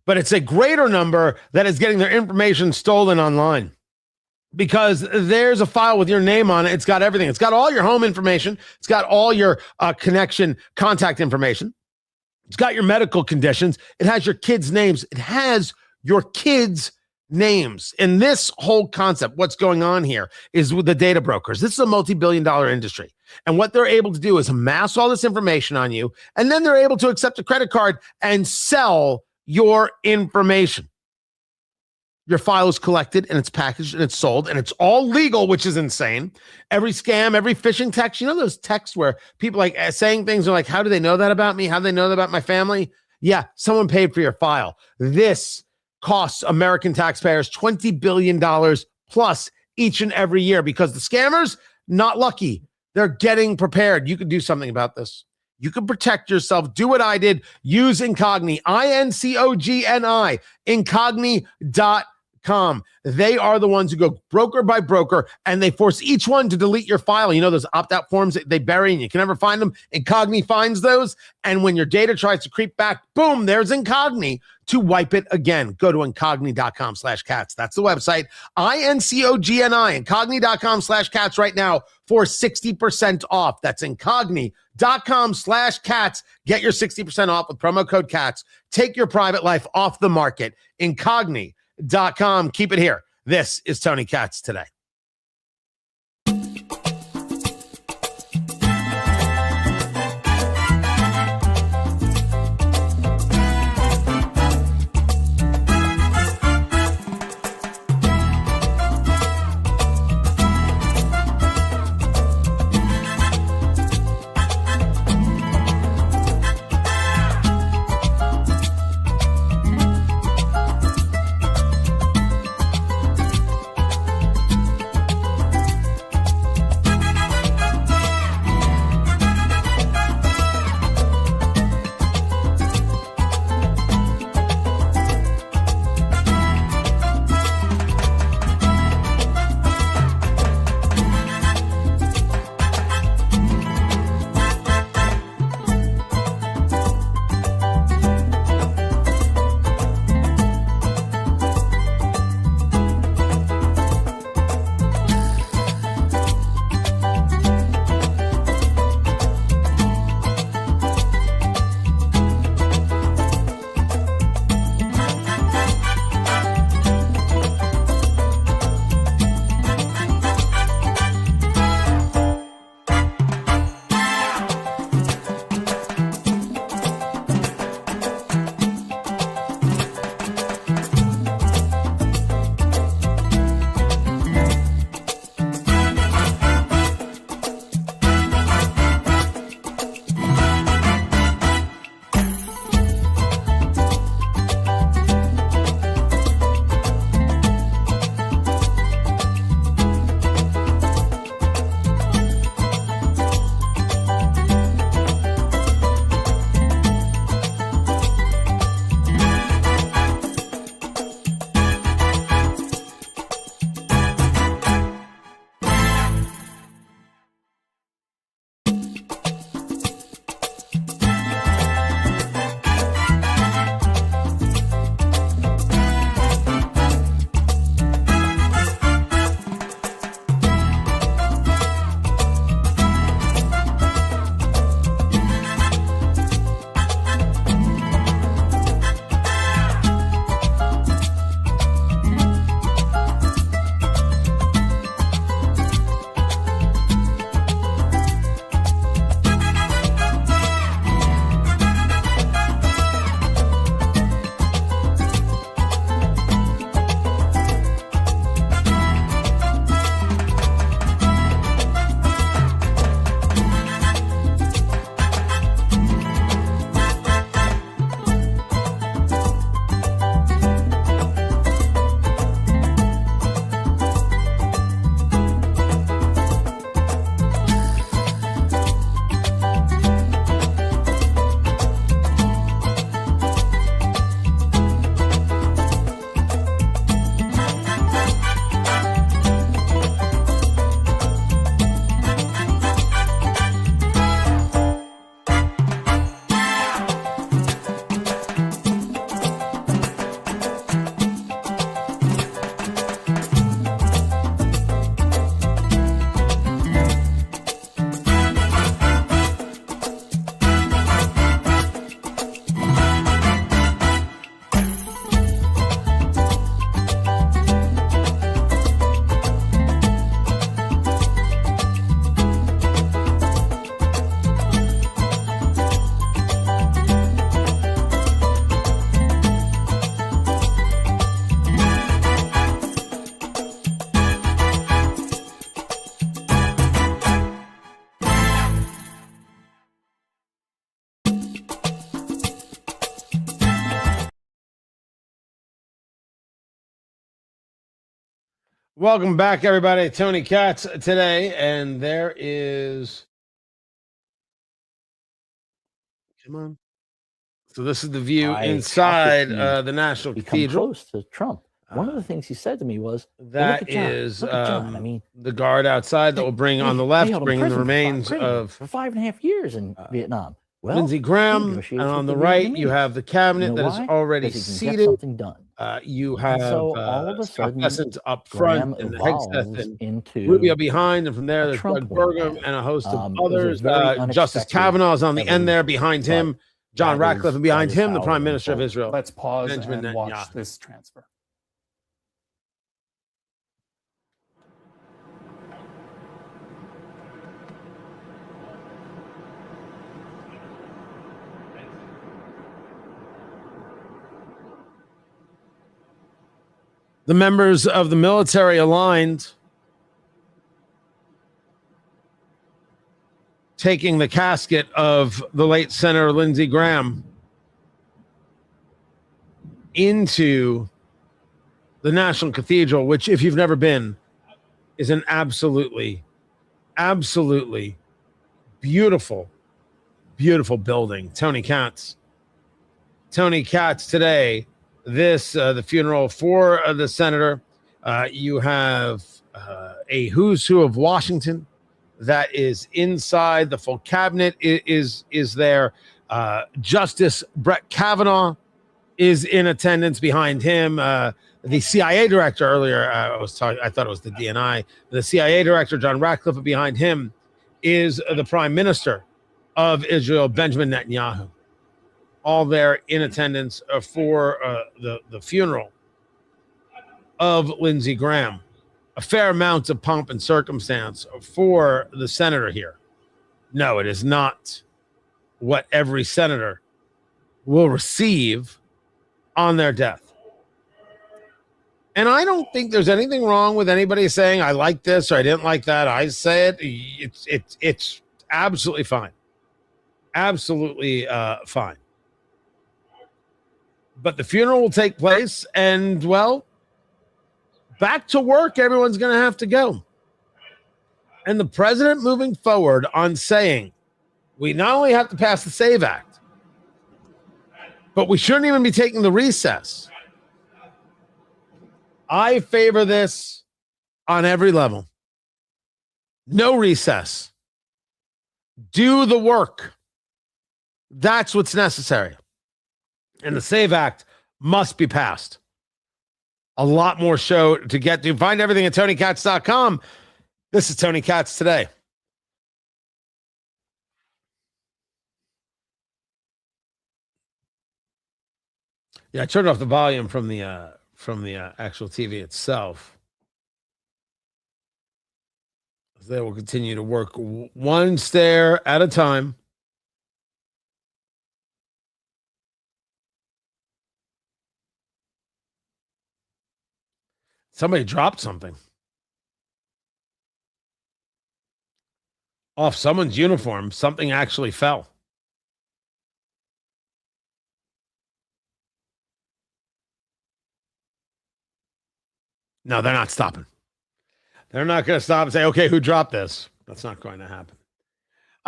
Speaker 1: But it's a greater number that is getting their information stolen online. Because there's a file with your name on it. It's got everything. It's got all your home information. It's got all your contact information. It's got your medical conditions. It has your kids' names. It has your kids' names. And this whole concept, what's going on here is with the data brokers. This is a multi-billion-dollar industry. And what they're able to do is amass all this information on you. And then they're able to accept a credit card and sell your information. Your file is collected and it's packaged and it's sold and it's all legal, which is insane. Every scam, every phishing text, you know those texts where people like saying things are like, how do they know that about me? How do they know that about my family? Yeah, someone paid for your file. This costs American taxpayers $20 billion plus each and every year because the scammers, not lucky. They're getting prepared. You can do something about this. You can protect yourself. Do what I did. Use Incogni, INCOGNI, Incogni.com. They are the ones who go broker by broker and they force each one to delete your file. You know those opt-out forms that they bury and you can never find them? Incogni finds those. And when your data tries to creep back, boom, there's Incogni to wipe it again. Go to Incogni.com/cats. That's the website. INCOGNI, Incogni.com/cats right now for 60% off. That's Incogni.com/cats. Get your 60% off with promo code CATS. Take your private life off the market. Incogni.com. Keep it here. This is Tony Katz Today. Welcome back, everybody. Tony Katz today, and there is. Come on. So this is the view inside the National Cathedral.
Speaker 12: Close to Trump. One of the things he said to me was,
Speaker 1: that
Speaker 12: look at John.
Speaker 1: is
Speaker 12: Look at John. I mean,
Speaker 1: the guard outside that will bring on the left,
Speaker 12: held him
Speaker 1: bringing the
Speaker 12: prisoner
Speaker 1: remains
Speaker 12: for 5.5 years in Vietnam. Well,
Speaker 1: Lindsey Graham, and on the right, you have the cabinet that is already seated.
Speaker 12: Something done.
Speaker 1: You have
Speaker 12: so all of a sudden,
Speaker 1: up front, and Hegseth and Rubio behind, and from there, there's Doug Burgum and a host of others. Justice Kavanaugh is on the end there behind him. John Ratcliffe, and behind him, the Prime Minister of Israel.
Speaker 8: Let's pause
Speaker 1: Benjamin
Speaker 8: and watch
Speaker 1: Netanyahu.
Speaker 8: this transfer.
Speaker 1: The members of the military aligned, taking the casket of the late Senator Lindsey Graham into the National Cathedral, which, if you've never been, is an absolutely beautiful, beautiful building. Tony Katz today. This the funeral for the senator. You have a who's who of Washington that is inside. The full cabinet is there. Justice Brett Kavanaugh is in attendance behind him. The CIA director earlier, I thought it was the DNI. The CIA director, John Ratcliffe, behind him is the Prime Minister of Israel, Benjamin Netanyahu. All there in attendance for the funeral of Lindsey Graham. A fair amount of pomp and circumstance for the senator here. No, it is not what every senator will receive on their death. And I don't think there's anything wrong with anybody saying, I like this or I didn't like that. I say it. It's absolutely fine. Absolutely fine. But the funeral will take place, and, well, back to work, everyone's going to have to go. And the president moving forward on saying, we not only have to pass the SAVE Act, but we shouldn't even be taking the recess. I favor this on every level. No recess. Do the work. That's what's necessary. And the SAVE Act must be passed. A lot more show to get to. Find everything at TonyKatz.com. This is Tony Katz today. Yeah, I turned off the volume from the actual TV itself. They will continue to work one stair at a time. Somebody dropped something off someone's uniform. Something actually fell. No, they're not stopping. They're not going to stop and say, okay, who dropped this? That's not going to happen.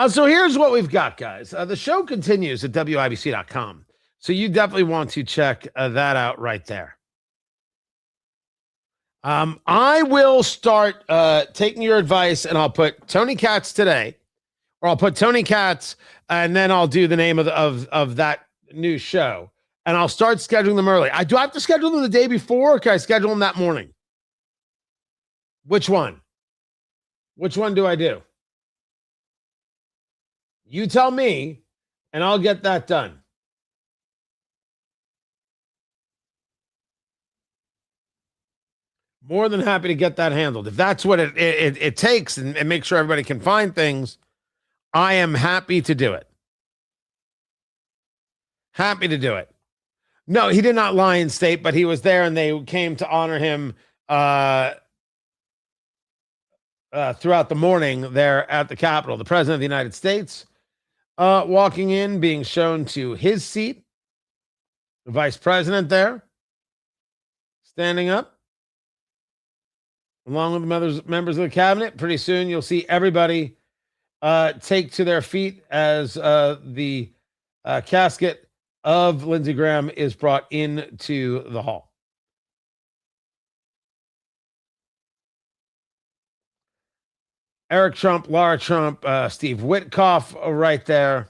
Speaker 1: So here's what we've got, guys. The show continues at WIBC.com. So you definitely want to check that out right there. I will start taking your advice, and I'll put Tony Katz today, or I'll put Tony Katz, and then I'll do the name of that new show, and I'll start scheduling them early. Do I have to schedule them the day before, or can I schedule them that morning? Which one? Which one do I do? You tell me, and I'll get that done. More than happy to get that handled. If that's what it takes and make sure everybody can find things, I am happy to do it. Happy to do it. No, he did not lie in state, but he was there and they came to honor him throughout the morning there at the Capitol. The President of the United States walking in, being shown to his seat. The Vice President there, standing up. along with the members of the cabinet. Pretty soon, you'll see everybody take to their feet as the casket of Lindsey Graham is brought into the hall. Eric Trump, Laura Trump, Steve Witkoff right there.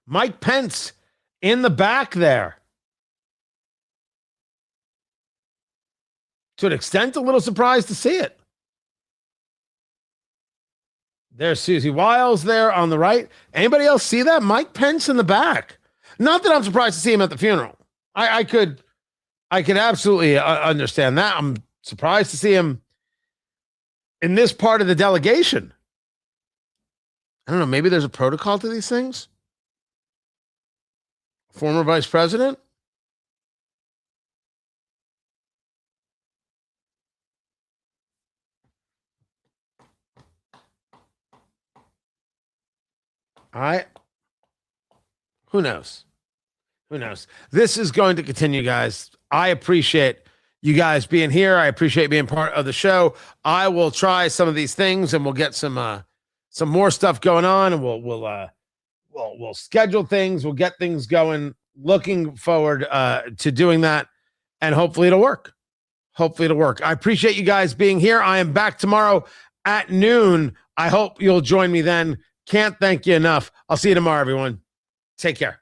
Speaker 1: Mike Pence in the back there. To an extent, a little surprised to see it. There's Susie Wiles there on the right. Anybody else see that? Mike Pence in the back. Not that I'm surprised to see him at the funeral. I could absolutely understand that. I'm surprised to see him in this part of the delegation. I don't know. Maybe there's a protocol to these things. Former vice president. Who knows? Who knows? This is going to continue, guys. I appreciate you guys being here. I appreciate being part of the show. I will try some of these things, and we'll get some more stuff going on, and we'll schedule things. We'll get things going. Looking forward to doing that, and hopefully it'll work. Hopefully it'll work. I appreciate you guys being here. I am back tomorrow at noon. I hope you'll join me then. Can't thank you enough. I'll see you tomorrow, everyone. Take care.